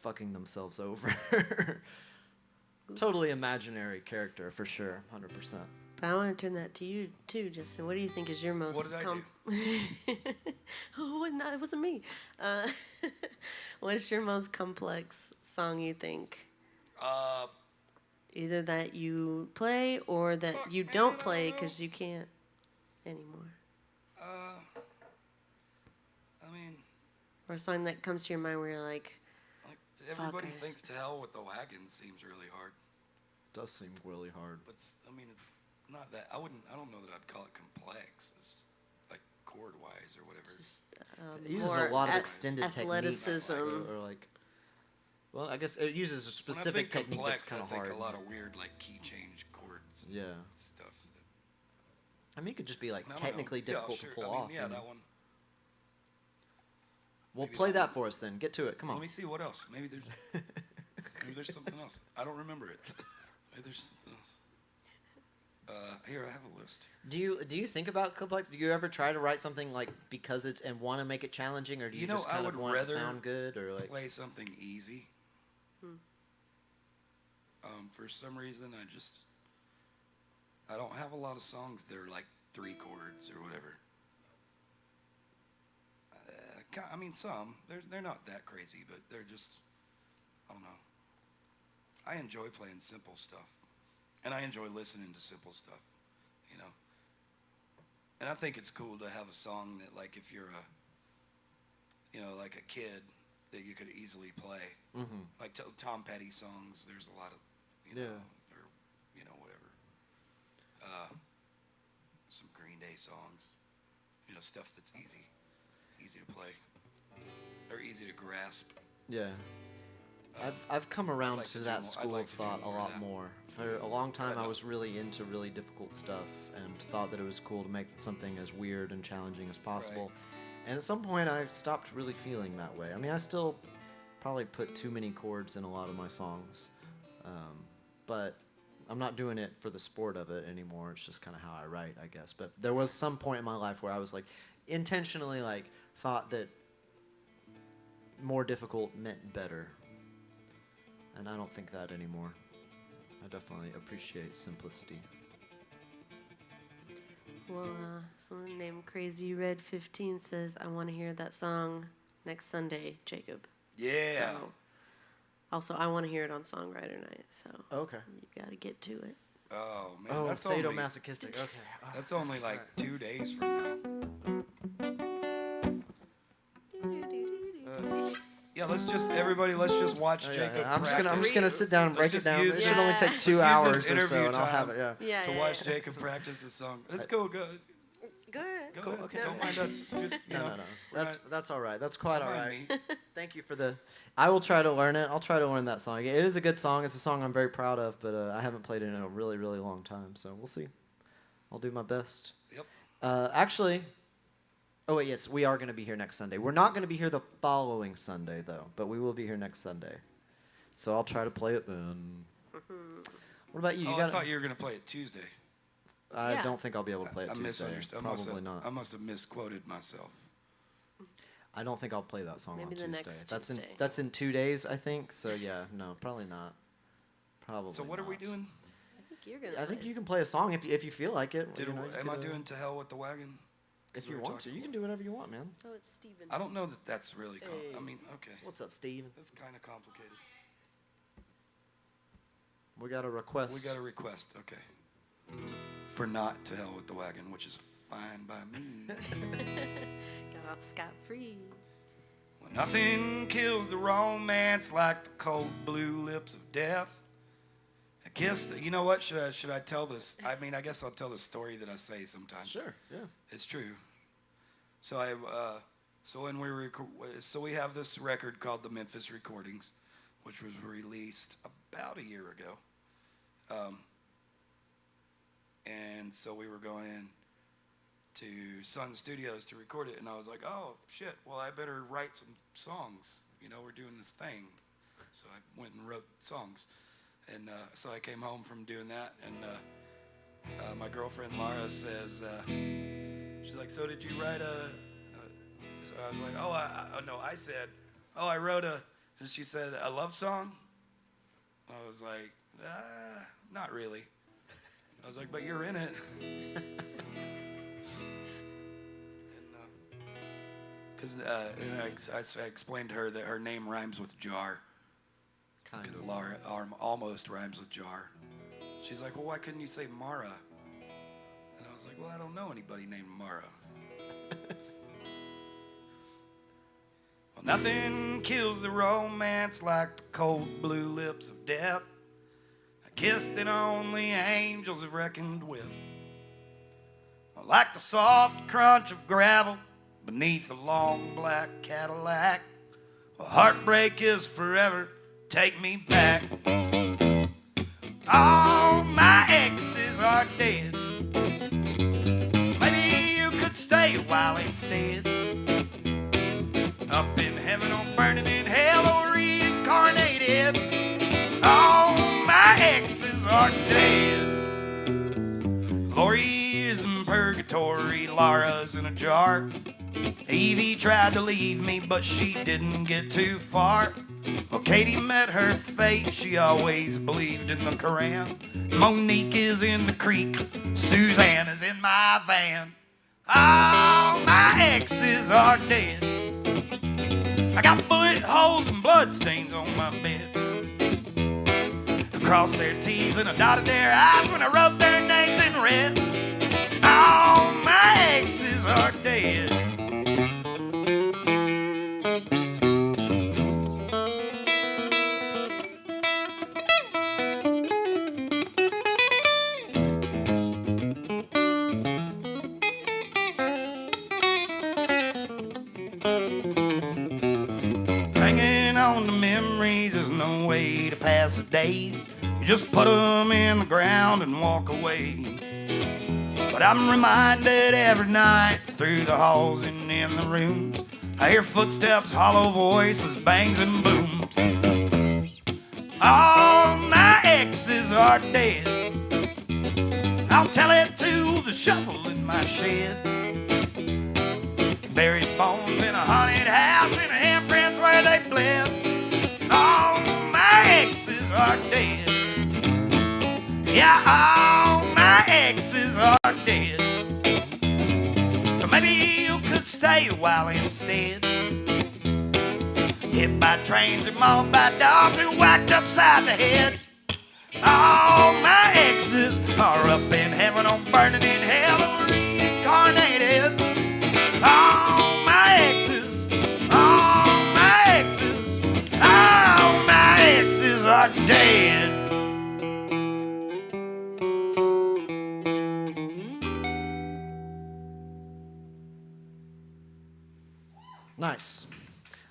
fucking themselves over. Totally imaginary character for sure, 100%. But I want to turn that to you too, Justin. What do you think is your most What did I Oh, no, it wasn't me. What's your most complex song you think? Either that you play or that you don't play because you can't anymore. I mean, Or a song that comes to your mind where you're like, everybody it. thinks "To Hell with the Wagon" seems really hard, Does seem really hard. but it's not that. I don't know that I'd call it complex. It's like chord-wise or whatever. just It uses more a lot of extended athleticism. techniques. Or like, Well, I guess it uses a When I specific think technique complex, that's kind I of think hard. a lot of weird like key change chords and Yeah. stuff. I mean, it could just be like No, no. technically Yeah, difficult sure. to pull I mean, off. Yeah, I mean. that one. Well, maybe play that that one. for us then. Get to it. Come on. Let me see what else. Maybe there's something else. I don't remember it. Maybe there's something else. Here, I have a list. Do you think about complex? Do you ever try to write something like because it's and want to make it challenging, or do you, You know, just I kind of would want it to rather sound good, or like? Play something easy. For some reason, I don't have a lot of songs that are like 3 chords or whatever. I mean, some they're not that crazy, but they're just, I don't know. I enjoy playing simple stuff, and I enjoy listening to simple stuff, you know. And I think it's cool to have a song that, like, if you're like a kid, that you could easily play. Mm-hmm. Like Tom Petty songs, there's a lot of, or whatever. Some Green Day songs, stuff that's easy to play, or easy to grasp. Yeah. I've come around like to to do that more- I'd school like of to do thought a more of lot that. more. For a long time, I know. was really into really difficult stuff and thought that it was cool to make something as weird and challenging as possible. And at some point, I stopped really feeling that way. I mean, I still probably put too many chords in a lot of my songs, but I'm not doing it for the sport of it anymore. It's just kind of how I write, I guess. But there was some point in my life where I was like intentionally thought that more difficult meant better. And I don't think that anymore. I definitely appreciate simplicity. Well, someone named Crazy Red 15 says, I want to hear that song next Sunday, Jacob. Yeah. So, also, I want to hear it on Songwriter Night, so Okay. you got to get to it. Oh man, Oh, that's only sadomasochistic. Okay. that's only like 2 days from now. Yeah, let's just watch Oh, yeah, Jacob. yeah. I'm just practice. gonna sit down and break Let's it just down. use It this- should only take Let's 2 use hours this or so, interview and I'll have time. it. Yeah. Yeah, To yeah, watch yeah. Jacob practice the song. Let's go. Go Go ahead. ahead. okay. Don't mind us. Just, No. we're That's all right. That's quite don't all mind right. me. Thank you for the. I will try to learn it. I'll try to learn that song. It is a good song. It's a song I'm very proud of, but I haven't played it in a really, really long time. So we'll see. I'll do my best. Yep. Actually. Oh wait, yes, we are going to be here next Sunday. We're not going to be here the following Sunday though, but we will be here next Sunday. So I'll try to play it then. What about you? Oh, You I got? thought you were gonna play it Tuesday. I Yeah. don't think I'll be able to play it I Tuesday. misunderstood. Probably not. I must have misquoted myself. I don't think I'll play that song Maybe on the Tuesday. next That's in Tuesday. that's in 2 days, I think. So yeah, no, probably not. Probably. So what are we not. doing? I think you're going to I think you can play a song if you feel like it. You know, you Am I could, doing "To Hell with the Wagon"? 'Cause If we you were want to, talking you can do whatever you want, man. Oh, it's Steven. I don't know that that's really. I Hey. mean, okay, What's up, Steve? that's kind of complicated. We got a request. We got a request. Okay. For not "To Hell with the Wagon," which is fine by me. Got off scot-free. Well, nothing kills the romance like the cold blue lips of death. A kiss. You know what? Should I tell this? I mean, I guess I'll tell the story that I say sometimes. Sure. Yeah. It's true. So so we have this record called the Memphis Recordings, which was released about a year ago. And so we were going to Sun Studios to record it, and I was like, oh shit, well I better write some songs. We're doing this thing. So I went and wrote songs. And so I came home from doing that, and my girlfriend Laura says, she's like, so did you write so I was like, no, I said, I wrote and she said, a love song? I was like, not really. I was like, but you're in it. Because I explained to her that her name rhymes with jar. Kind Because of. Laura almost rhymes with jar. She's like, well, why couldn't you say Mara? And I was like, well, I don't know anybody named Mara. Well, nothing kills the romance like the cold blue lips of death. A kiss that only angels have reckoned with. Well, like the soft crunch of gravel beneath a long black Cadillac. Well, heartbreak is forever take me back. All my exes are dead. Maybe you could stay a while instead. Up in heaven or burning in hell or reincarnated. All my exes are dead. Lori is in purgatory, Laura's in a jar. Evie tried to leave me, but she didn't get too far. Well, Katie met her fate, she always believed in the Koran. Monique is in the creek, Suzanne is in my van. All my exes are dead. I got bullet holes and blood stains on my bed. I crossed their T's and I dotted their I's when I wrote their names in red. All my exes are dead. Hanging on to memories, there's no way to pass the days. You just put them in the ground and walk away. But I'm reminded every night through the halls and in the rooms. I hear footsteps, hollow voices, bangs and booms. All my exes are dead. I'll tell it to the shuffle in my shed. Buried bones in a haunted house and handprints where they bled. All my exes are dead. Yeah, all my exes are dead. So maybe you could stay a while instead. Hit by trains and mauled by dogs who whacked upside the head. All my exes are up in heaven or burning in hell or reincarnated. All my exes, all my exes, all my exes are dead. Nice.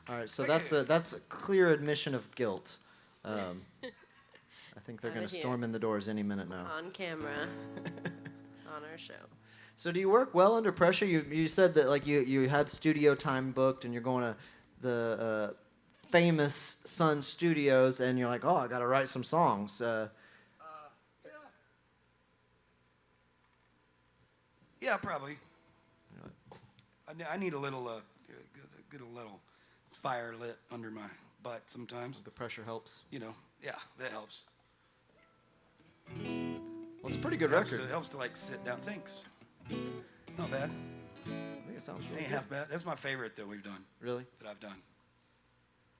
All right, so that's a clear admission of guilt. I think they're Outta going to here. storm in the doors any minute now. On camera. On our show. So do you work well under pressure? You said that like you had studio time booked and you're going to the famous Sun Studios and you're like, oh, I got to write some songs. Yeah, probably. I need a little, get a little fire lit under my butt sometimes. The pressure helps. You know, yeah, that helps. Well, it's a pretty good Helps record. to, helps to like sit down. Thanks. It's not bad. I think it sounds It really ain't good. half bad. That's my favorite that we've done. Really? That I've done.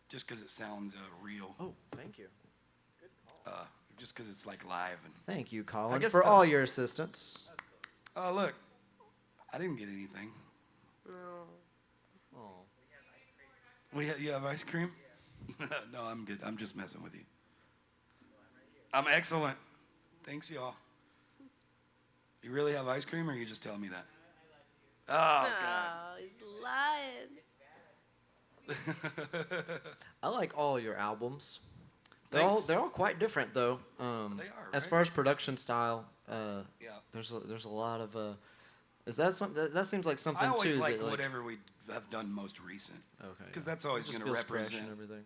Just because it sounds real. Oh, thank you. Just because it's like live and. Thank you, Colin, guess for the- all your assistance. Oh look, I didn't get anything. No. Oh. You have ice cream? No, I'm good. I'm just messing with you. I'm excellent. Thanks, y'all. You really have ice cream, or you just telling me that? Oh God. Oh, he's lying. I like all your albums. Thanks. They're all quite different though. They are, As right? far as production style, Yeah. there's a lot of is that something that seems like something I always too like that, whatever we have done most recent. Okay. Because yeah. that's always It just going to feels fresh represent. and everything.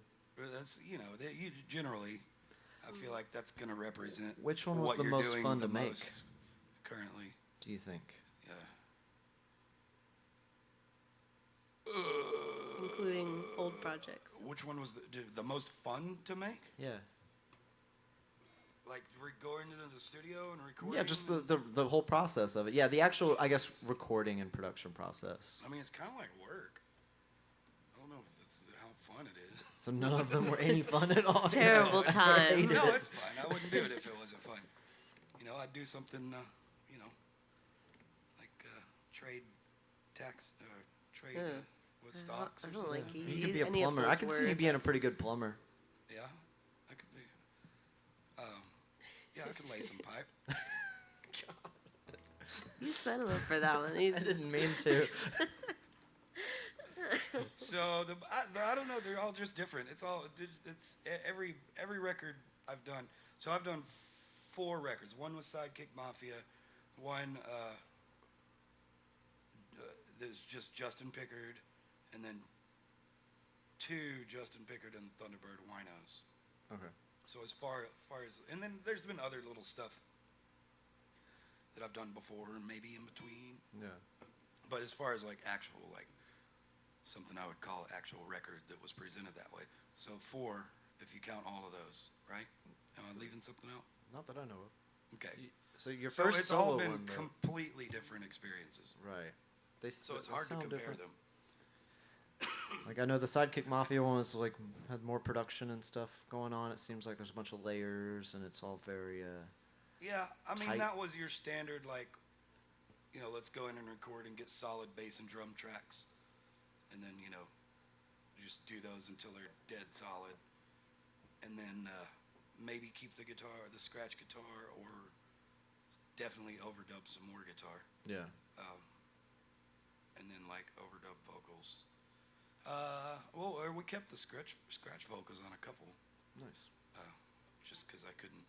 That's you generally. I feel like that's going to represent. Which one was what the you're most doing fun the to make? most currently? Do you think? Yeah. Including old projects. Which one was the most fun to make? Yeah. Like going into the studio and recording? Yeah, just the whole process of it. Yeah, the actual I guess recording and production process. I mean, it's kind of like work. I don't know if that's how fun it is. So none of them were any fun at all. Terrible time. hated No, it. it's fun. I wouldn't do it if it wasn't fun. You know, I'd do something, like trade tax, trade with stocks I or don't something. like You could be a any of plumber. I those could see you being a words. pretty good plumber. Yeah, I could be. Yeah, I could lay some pipe. You settled for that one. You I just, didn't mean to. So I don't know. They're all just different. It's every record I've done. So I've done 4 records. One was Sidekick Mafia. One there's just Justin Pickard, and then 2 Justin Pickard and Thunderbird Winos. Okay. So as far as, and then there's been other little stuff that I've done before, and maybe in between. Yeah. But as far as like actual, like something I would call actual record that was presented that way. So 4, if you count all of those, right? Am I leaving something out? Not that I know of. Okay. So your So first it's solo all been one, though. completely different experiences. Right. So it's they hard to sound compare different. them. Like I know the Sidekick Mafia one was like had more production and stuff going on. It seems like there's a bunch of layers and it's all very Yeah, I mean, tight. that was your standard, like, you know, let's go in and record and get solid bass and drum tracks. And then, you know, you just do those until they're dead solid. And then maybe keep the guitar, the scratch guitar, or definitely overdub some more guitar. yeah. And then, like, overdub vocals. Or we kept the scratch vocals on a couple. Nice. Just because I couldn't,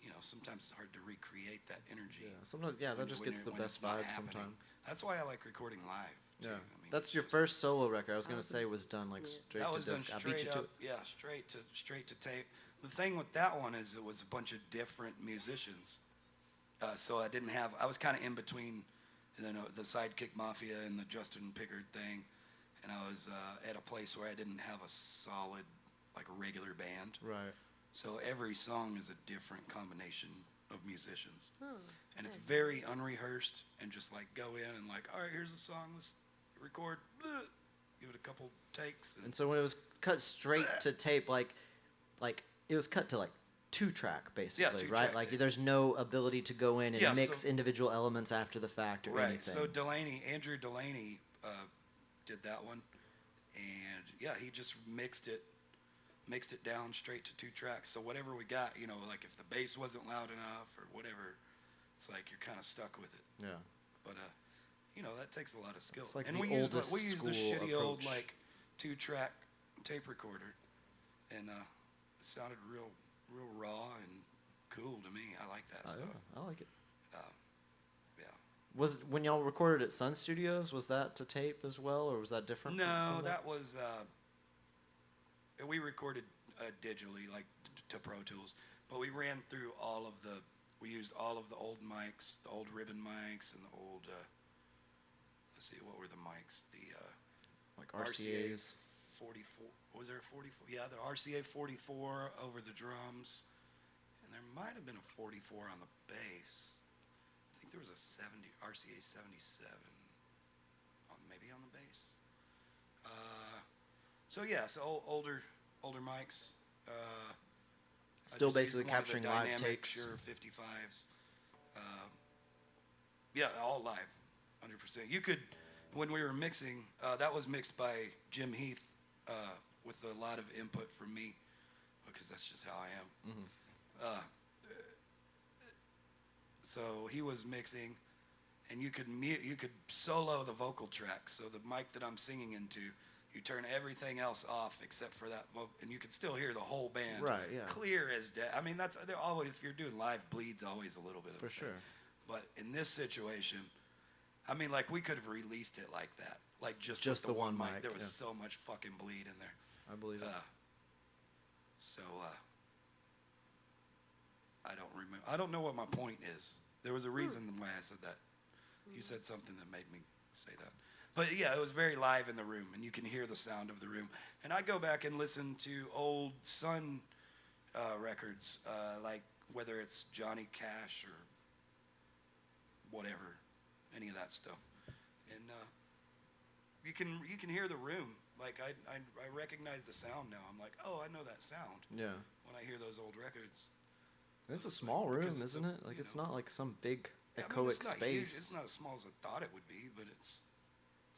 you know, sometimes it's hard to recreate that energy. Yeah. Sometimes that just gets the best vibe sometimes. That's why I like recording live. Too. Yeah. I mean, That's it's your just- first solo record. I was gonna say was done like straight That to was done disc. I beat straight you to up. it. Yeah, straight to tape. The thing with that one is it was a bunch of different musicians. So I was kind of in between, you know, the Sidekick Mafia and the Justin Pickard thing, and I was at a place where I didn't have a solid, like a regular band. Right. So every song is a different combination of musicians. Oh, And it's nice. very unrehearsed and just like go in and like, all right, here's a song, let's record, give it a couple takes. And so when it was cut straight to tape, like it was cut to like 2-track basically, 2-track right? Like tape. there's no ability to go in and Yeah, mix so- individual elements after the fact or Right. anything. So Andrew Delaney did that one, and yeah, he just mixed it down straight to 2 tracks. So whatever we got, you know, like if the bass wasn't loud enough or whatever, it's like you're kind of stuck with it. yeah. But you know, that takes a lot of skill. It's like and the we used oldest the school shitty old approach. like 2-track tape recorder, and it sounded real raw and cool to me. I like that Oh, stuff. yeah, I like it. Yeah. Was when y'all recorded at Sun Studios, was that to tape as well, or was that different? No, from that was we recorded digitally, like to Pro Tools, but we ran through we used all of the old mics, the old ribbon mics, and the old. Let's see, what were the mics? The like RCAs. 44. Was there a 44? Yeah, the RCA 44 over the drums, and there might have been a 44 on the bass. I think there was a RCA 77, maybe on the bass. So yeah, so older mics. Still I just basically used one of the capturing live dynamic takes. Shure 55s. Yeah, all live, 100%. You could, when we were mixing, that was mixed by Jim Heath with a lot of input from me, because that's just how I am. Mm-hmm. So he was mixing, and you could solo the vocal tracks. So the mic that I'm singing into, you turn everything else off except for that vocal, and you can still hear the whole band. Right, yeah. Clear as day. I mean, they're always, if you're doing live, bleed's always a little bit of For a thing. sure. But in this situation, I mean, like we could have released it like that, like just Just with the one mic, There was yeah. so much fucking bleed in there. I believe it. So I don't remember. I don't know what my point is. There was a reason why I said that. You said something that made me say that. But yeah, it was very live in the room, and you can hear the sound of the room. And I go back and listen to old Sun records, like whether it's Johnny Cash or whatever, any of that stuff. And you can hear the room. Like I recognize the sound now. I'm like, oh, I know that sound Yeah. when I hear those old records. It's a small room, Because it's isn't a, it? Like you it's know- not like some big Yeah, I mean, echoic it's not huge. space. It's not as small as I thought it would be, but it's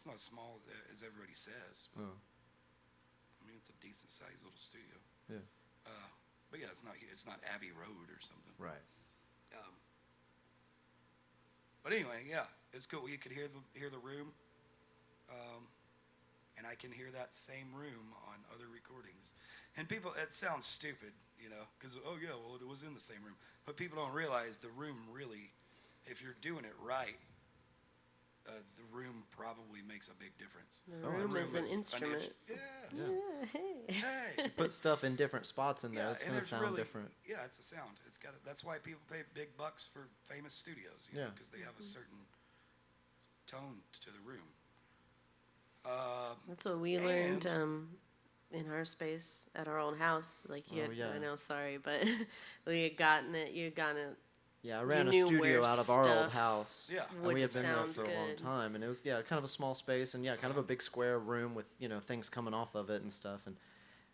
not as small as everybody says. Oh, I mean, it's a decent sized little studio. yeah. But yeah, it's not Abbey Road or something. Right. But anyway, yeah, it's cool. You could hear the room, and I can hear that same room on other recordings. And people, it sounds stupid, you know, because, oh yeah, well, it was in the same room. But people don't realize the room really, if you're doing it right, the room probably makes a big difference. The room is an instrument. Yes. Yeah, hey. Hey. You put stuff in different spots in there. Yeah, It's and going to there's sound really, different. Yeah, it's a sound. It's got. That's why people pay big bucks for famous studios. You Yeah. because they have a certain tone to the room. That's what we learned in our space at our old house. Like you, Oh, yeah. I know, sorry, but we had gotten it. You had gotten it. Yeah, I ran a knew studio where out of our old stuff house. Yeah. And we had been there sound for a long good. time. And it was, yeah, kind of a small space and, yeah, kind of a big square room with, you know, things coming off of it and stuff. And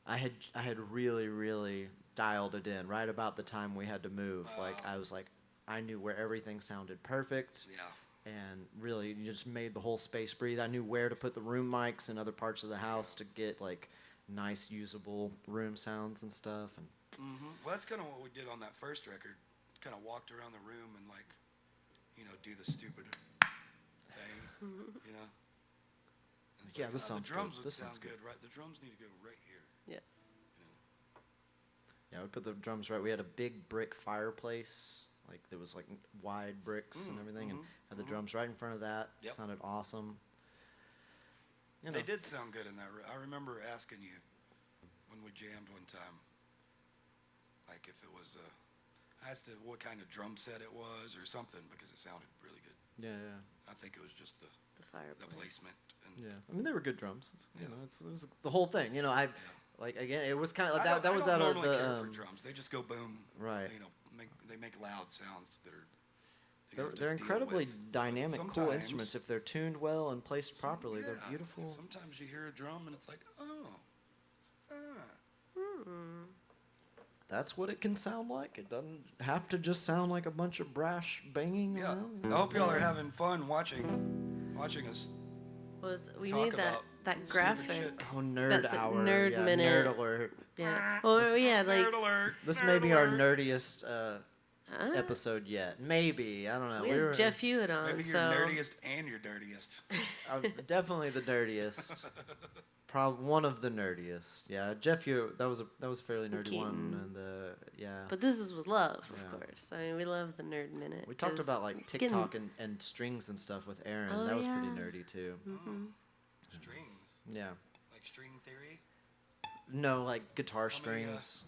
I had really, really dialed it in right about the time we had to move. Like, I was like, I knew where everything sounded perfect. Yeah. And really, you just made the whole space breathe. I knew where to put the room mics in other parts of the house to get, like, nice, usable room sounds and stuff. And Well, that's kind of what we did on that first record. Kind of walked around the room and like, you know, do the stupid thing, you know. And it's Yeah, like, this sounds the drums good. would This sound sounds good, right? The drums need to go right here. Yeah. You know. yeah, we put the drums right. We had a big brick fireplace. Like, there was, like, wide bricks and everything. And had the drums right in front of that. Yep. Sounded awesome. You know. They did sound good in that room. I remember asking you when we jammed one time, like if it was I asked it what kind of drum set it was or something because it sounded really good. Yeah, yeah. I think it was just the fireplace. placement. And Yeah, I mean they were good drums. You Yeah. know, it was the whole thing. You know, like again, it was kind of like I that. don't- That was I out don't of normally care the. for drums. They just go boom. Right. You know, they make loud sounds that are. that you They're, have to they're deal incredibly with. dynamic, cool Sometimes- instruments if they're tuned well and placed properly. Yeah. They're beautiful. Sometimes you hear a drum and it's like, oh, That's what it can sound like. It doesn't have to just sound like a bunch of brash banging yeah. around. I hope y'all are having fun watching us. We Talk made that about that stupid graphic. shit. Oh, nerd That's a hour. nerd yeah, minute. Nerd alert. Yeah. Well, yeah, like Nerd alert. This nerd may be our alert. nerdiest episode yet. Maybe. I don't know. we had Jeff Hewitt on, Maybe so you're nerdiest and you're dirtiest. Definitely the nerdiest. Probably one of the nerdiest. Yeah, Jeff, that was a fairly nerdy Keaton. one, and yeah. But this is with love, Yeah. of course. I mean, we love the nerd minute. We talked 'cause about like you can- TikTok and strings and stuff with Aaron. Oh, That was pretty yeah. nerdy too. Strings. Yeah. Like string theory. No, like guitar How many, strings.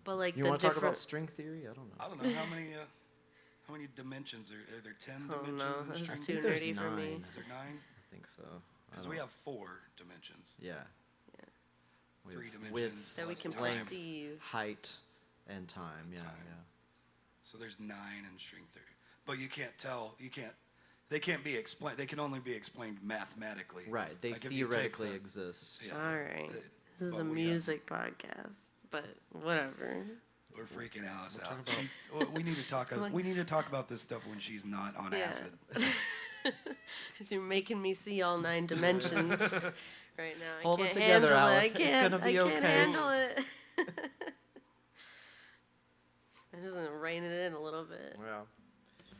But like You the want to talk different. about string theory? I don't know. I don't know how many dimensions are there? 10 Oh dimensions no, in this is string too think there's theory? nerdy for me. 9. Is there 9? I think so. I Because don't we know. have 4 dimensions. Yeah. Yeah. We 3 have dimensions width, That we plus can time. perceive. height, and time. And Yeah, time. yeah. So there's 9 in string theory. But you can't tell. They can't be explained. They can only be explained mathematically. Right. They Like, if you take theoretically the- All exist. right. the- This is but a we have- music podcast, but whatever. We're freaking Alice out. talking Well, we need to talk. Come on. We need to talk about this stuff when she's not on Yeah. acid. 'Cause you're making me see all 9 dimensions right now. Hold I it can't together, handle Alice. it. It's I can't, gonna be I can't okay. handle it. I'm just gonna rein it in a little bit. Yeah.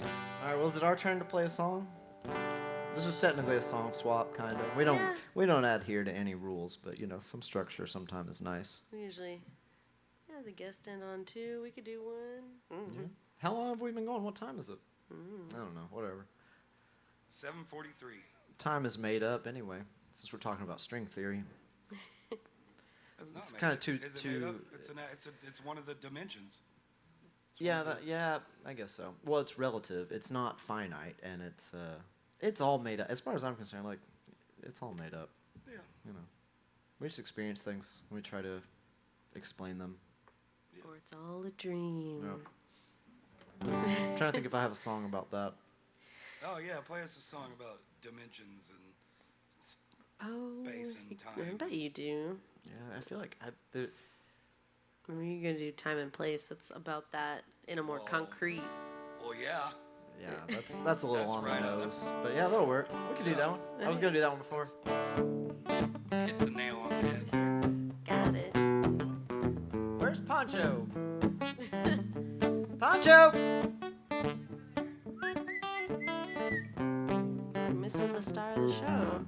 All right. Well, is it our turn to play a song? This is technically a song swap, kind of. Yeah. We don't adhere to any rules, but you know, some structure sometimes is nice. We usually, the guest end on 2. We could do 1. Mm-hmm. Yeah. How long have we been going? What time is it? I don't know. Whatever. 7:43. Time is made up anyway, since we're talking about string theory. That's not It's made- kinda too- Is it made too- up? It's one of the dimensions. Yeah, I guess so. Well, it's relative. It's not finite, and it's all made up. As far as I'm concerned, like, it's all made up. Yeah. You know, we just experience things. We try to explain them. Or it's all a dream. I'm trying to think if I have a song about that. Oh yeah, play us a song about dimensions and Oh, Space and I time. bet you do. Yeah, I feel like I mean, you're gonna do time and place. That's about that in a more Oh. concrete. well, yeah. that's a little That's on right the on the- nose. But yeah, that'll work. We could do that one. I was gonna do that one before. Hits the nail on the head. Got it. Where's Poncho? Poncho! You're missing the star of the show.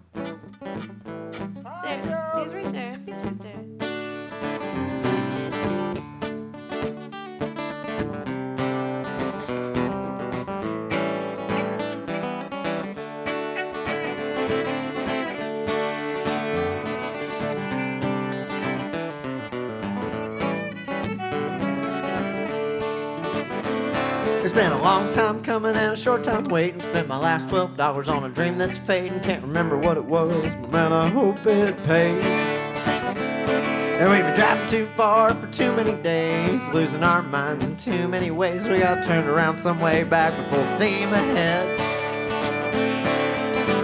It's been a long time coming and a short time waiting. Spent my last $12 on a dream that's fading. Can't remember what it was, but man, I hope it pays. And we've been driving too far for too many days, losing our minds in too many ways. We got turned around some way back, but full steam ahead.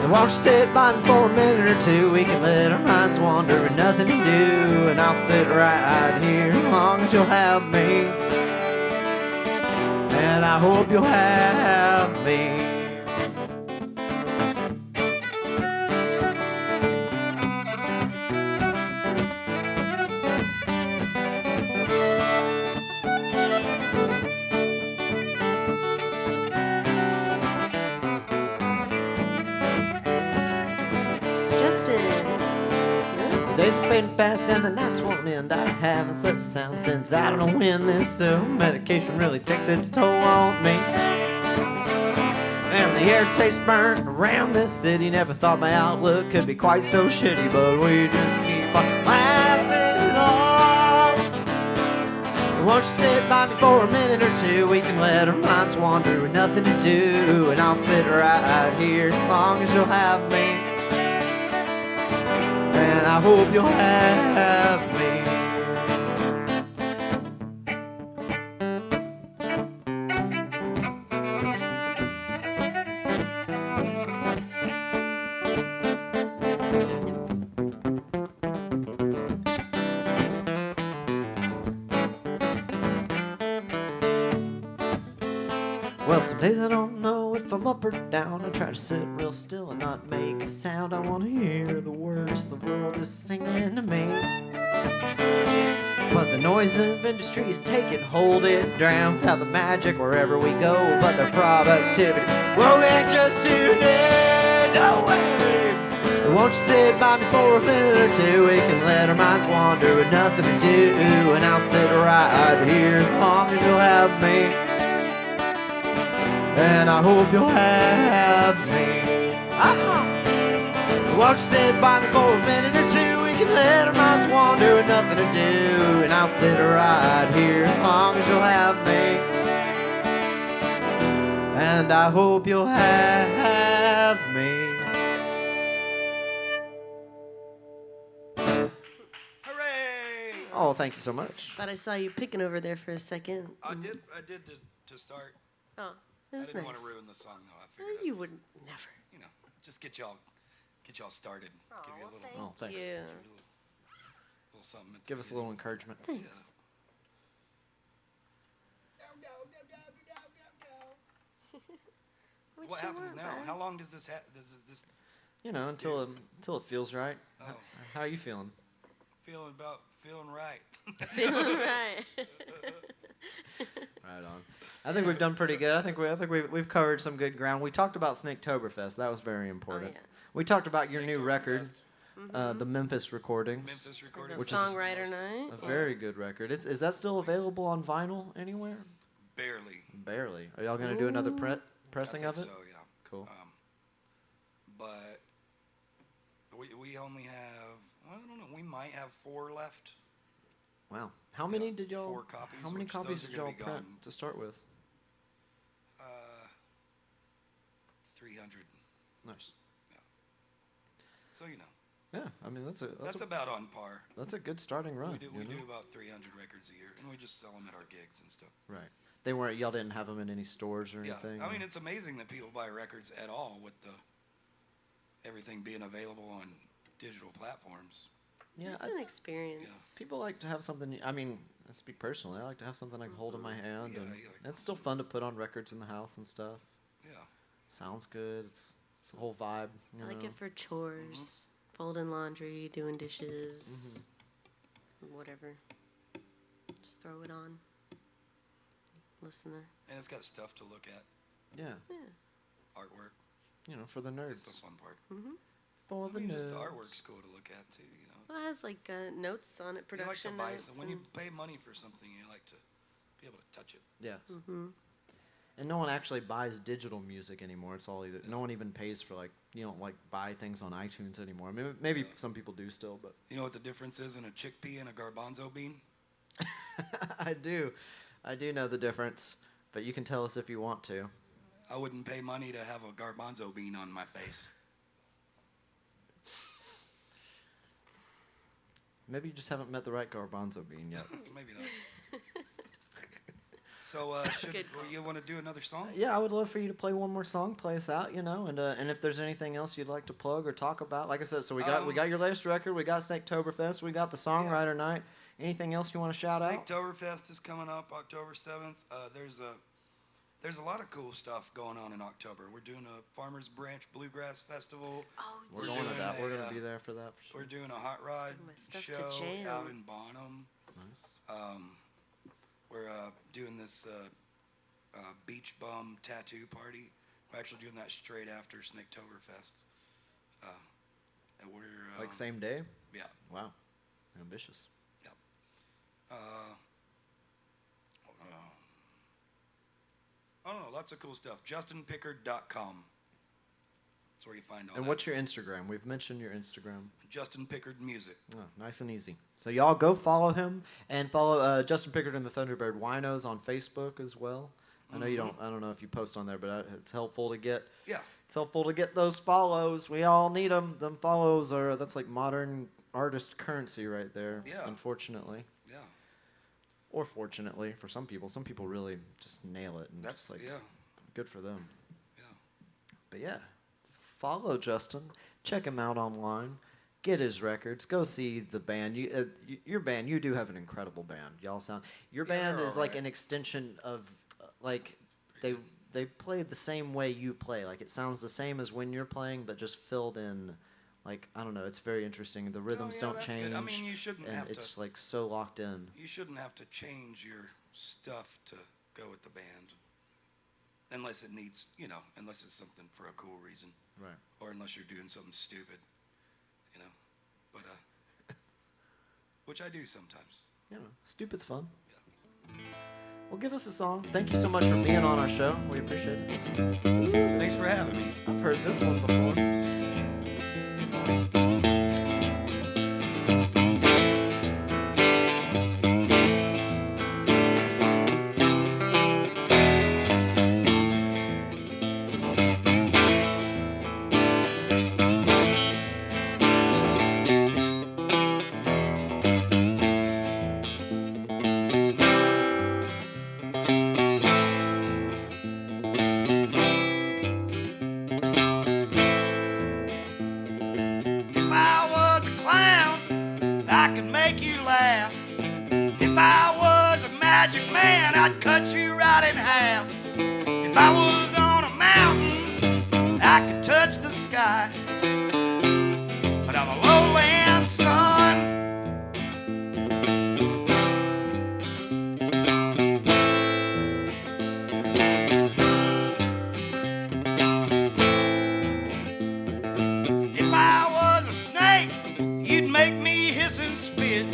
And won't you sit by me for a minute or two? We can let our minds wander with nothing to do. And I'll sit right here as long as you'll have me. And I hope you'll have me. The days are fading fast and the nights won't end. I haven't slept sound since I don't know when. This medication really takes its toll on me. And the air tastes burnt around this city. Never thought my outlook could be quite so shitty, but we just keep on laughing it off. Won't you sit by me for a minute or two? We can let our minds wander with nothing to do. And I'll sit right here as long as you'll have me. And I hope you'll have me. Well, some days I don't know if I'm up or down. I try to sit real still and not make a sound. I want to hear the words the world is singing to me. But the noise of industry is taking hold. It drowns out the magic wherever we go. But their productivity won't get just too dead away. Won't you sit by me for a minute or two? We can let our minds wander with nothing to do. And I'll sit right here as long as you'll have me. And I hope you'll have me. Won't you sit by me for a minute or two? We can let our minds wander with nothing to do. And I'll sit right here as long as you'll have me. And I hope you'll have me. Hooray! Oh, thank you so much. Thought I saw you picking over there for a second. I did to start. Oh, it I was didn't nice. want to ruin the song though. I figured I'd You just, wouldn't, never. you know, just get y'all started. Give you a little, Oh, thanks. Yeah. little something. at the Give us a little encouragement. Thanks. What happens now? How long does this this You know, until it feels right. Oh. How are you feeling? feeling right? Feeling right. Right on. I think we've done pretty good. I think we've covered some good ground. We talked about Snaketoberfest. That was very important. Oh, yeah. We talked about your new record, Snaketoberfest. the Memphis recordings. Memphis recording. Which is Songwriter night. A very good record. Is that still available on vinyl anywhere? Barely. Barely. Are y'all gonna do another pressing I of think it? So yeah. Cool. But we only have, I don't know, we might have 4 left. Wow. How many did y'all? 4 copies. How many which copies those are did gonna y'all be print gone, to start with? 300. Nice. So you know, Yeah. I mean that's about on par. that's a good starting run. We do you know? about 300 records a year, and we just sell them at our gigs and stuff. Right. They weren't. Y'all didn't have them in any stores or Yeah, anything. I mean it's amazing that people buy records at all with everything being available on digital platforms. yeah. It's an experience. People like to have something. I mean, I speak personally. I like to have something I can hold in my hand, Yeah, and you like it's still fun to put on records in the house and stuff. Yeah. Sounds good. It's a whole vibe. You I like know? it for chores, folding laundry, doing dishes, whatever. Just throw it on. Listen to. And it's got stuff to look at, Yeah. artwork. You know, for the That's nerds. the fun part. For I the mean, nerds. just the artwork's cool to look at too. You know, Well, it has like notes on it, you like to production buy notes. some, when you and- pay money for something, you like to be able to touch it. Yes. And no one actually buys digital music anymore. It's all either. No one even pays for you don't buy things on iTunes anymore. I mean, maybe some people do still, but You know what the difference is in a chickpea and a garbanzo bean? I do know the difference. but you can tell us if you want to. I wouldn't pay money to have a garbanzo bean on my face. Maybe you just haven't met the right garbanzo bean yet. Maybe not. So, you want to do another song? Yeah, I would love for you to play one more song, play us out, and if there's anything else you'd like to plug or talk about, like I said, so we got your latest record, we got Snaketoberfest, we got the Songwriter Night. Anything else you want to shout out? Snaketoberfest is coming up October 7th. There's a lot of cool stuff going on in October. We're doing a Farmers Branch Bluegrass Festival. Oh, we're going to that. We're going to be there for that. For sure. We're doing a hot rod show out in Bonham. Nice. We're doing this beach bum tattoo party. We're actually doing that straight after Snaketoberfest. And we're like same day? Yeah. Wow. Ambitious. Yep. I don't know, lots of cool stuff. JustinPickard.com. That's where you find all And that. what's your Instagram? We've mentioned your Instagram. Justin Pickard Music. Oh, nice and easy. So y'all go follow him and follow Justin Pickard and the Thunderbird Winos on Facebook as well. I know you don't. I don't know if you post on there, but it's helpful to get. Yeah. It's helpful to get those follows. We all need them. Them follows that's like modern artist currency right there. Yeah. Unfortunately. Yeah. Or fortunately for some people. Some people really just nail it and That's just like good for them. Yeah. But yeah, follow Justin. Check him out online. Get his records. Go see the band. Your band. You do have an incredible band. Y'all sound. Your band is like an extension of like they play the same way you play. Like it sounds the same as when you're playing, but just filled in. Like I don't know. It's very interesting. The rhythms don't change. Good. I mean, you shouldn't and have it's to. like so locked in. You shouldn't have to change your stuff to go with the band, unless it needs, unless it's something for a cool reason, Right. or unless you're doing something stupid, But which I do sometimes. Yeah. Stupid's fun. Yeah. Well, give us a song. Thank you so much for being on our show. We appreciate it. Thanks for having me. I've heard this one before. If I was a clown, I could make you laugh. If I was a magic man, I'd cut you right in half. If I was on a mountain, I could touch the sky. But I'm a lowland son. If I was a snake, you'd make me hiss and spit.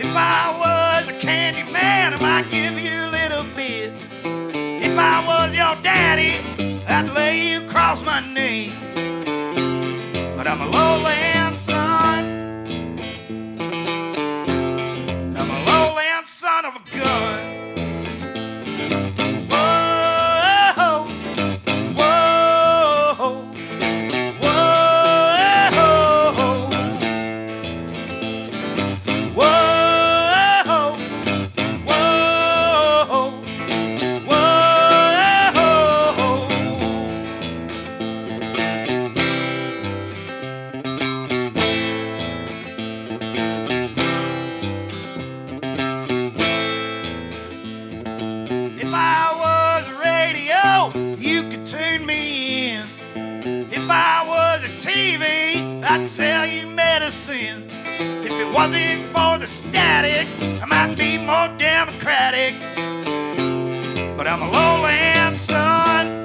If I was a candy man, I might give you a little bit. If I was your daddy, I'd lay you across my knee. But I'm a lowland son. I'm a lowland son of a gun. Whoa, whoa, whoa, whoa, whoa, whoa. If I was a radio, you could tune me in. If I was a TV, I'd sell you medicine. If it wasn't for the static, I might be more democratic. But I'm a lowland son.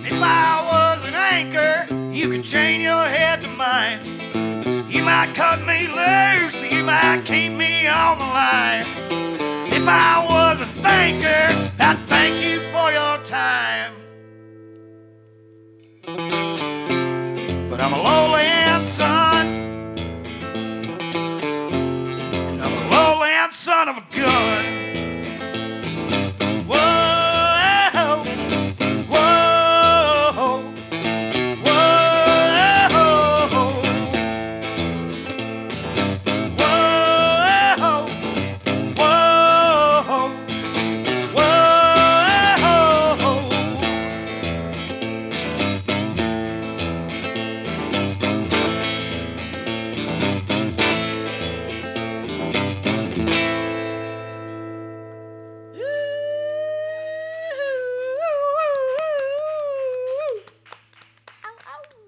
If I was an anchor, you could chain your head to mine. You might cut me loose, or you might keep me on the line. If I was a thinker, I'd thank you for your time. I'm a lowland son. I'm a lowland son of a gun. Whoa, whoa, whoa, whoa, whoa, whoa.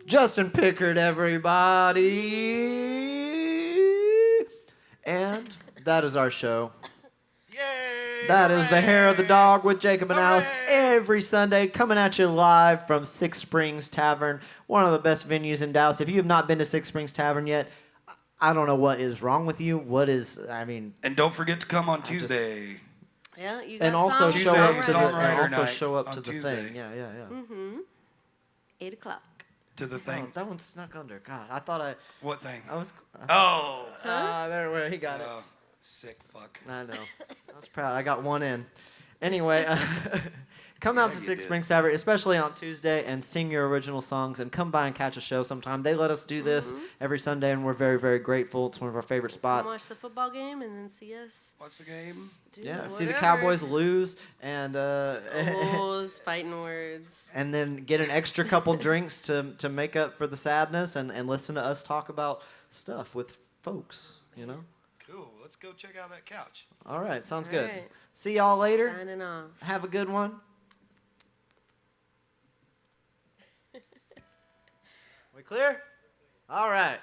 Justin Pickard, everybody. And that is our show. Yay! That is the Hair of the Dog with Jacob and Alice Hooray! every Sunday, coming at you live from Six Springs Tavern, one of the best venues in Dallas. If you have not been to Six Springs Tavern yet, I don't know what is wrong with you. And don't forget to come on Tuesday. Yeah, you got And also songs show up to the Songwriter and also night show up on to the Tuesday. thing. Yeah. 8 o'clock. To the Oh, thing. that one snuck under. God, I thought I What thing? was. Oh. There, he got it. Oh, sick fuck. I know. I was proud. I got one in. Anyway, come out to you Six did. Springs Tavern, especially on Tuesday, and sing your original songs, and come by and catch a show sometime. They let us do this every Sunday, and we're very, very grateful. It's one of our favorite Come spots. watch the football game and then see us Watch the game. do Yeah, see the whatever. Cowboys lose, and Those fighting words. and then get an extra couple drinks to make up for the sadness, and listen to us talk about stuff with folks. You know. Cool. Let's go check out that couch. All right, sounds All good. right. See y'all later. Signing off. Have a good one. We clear? All right.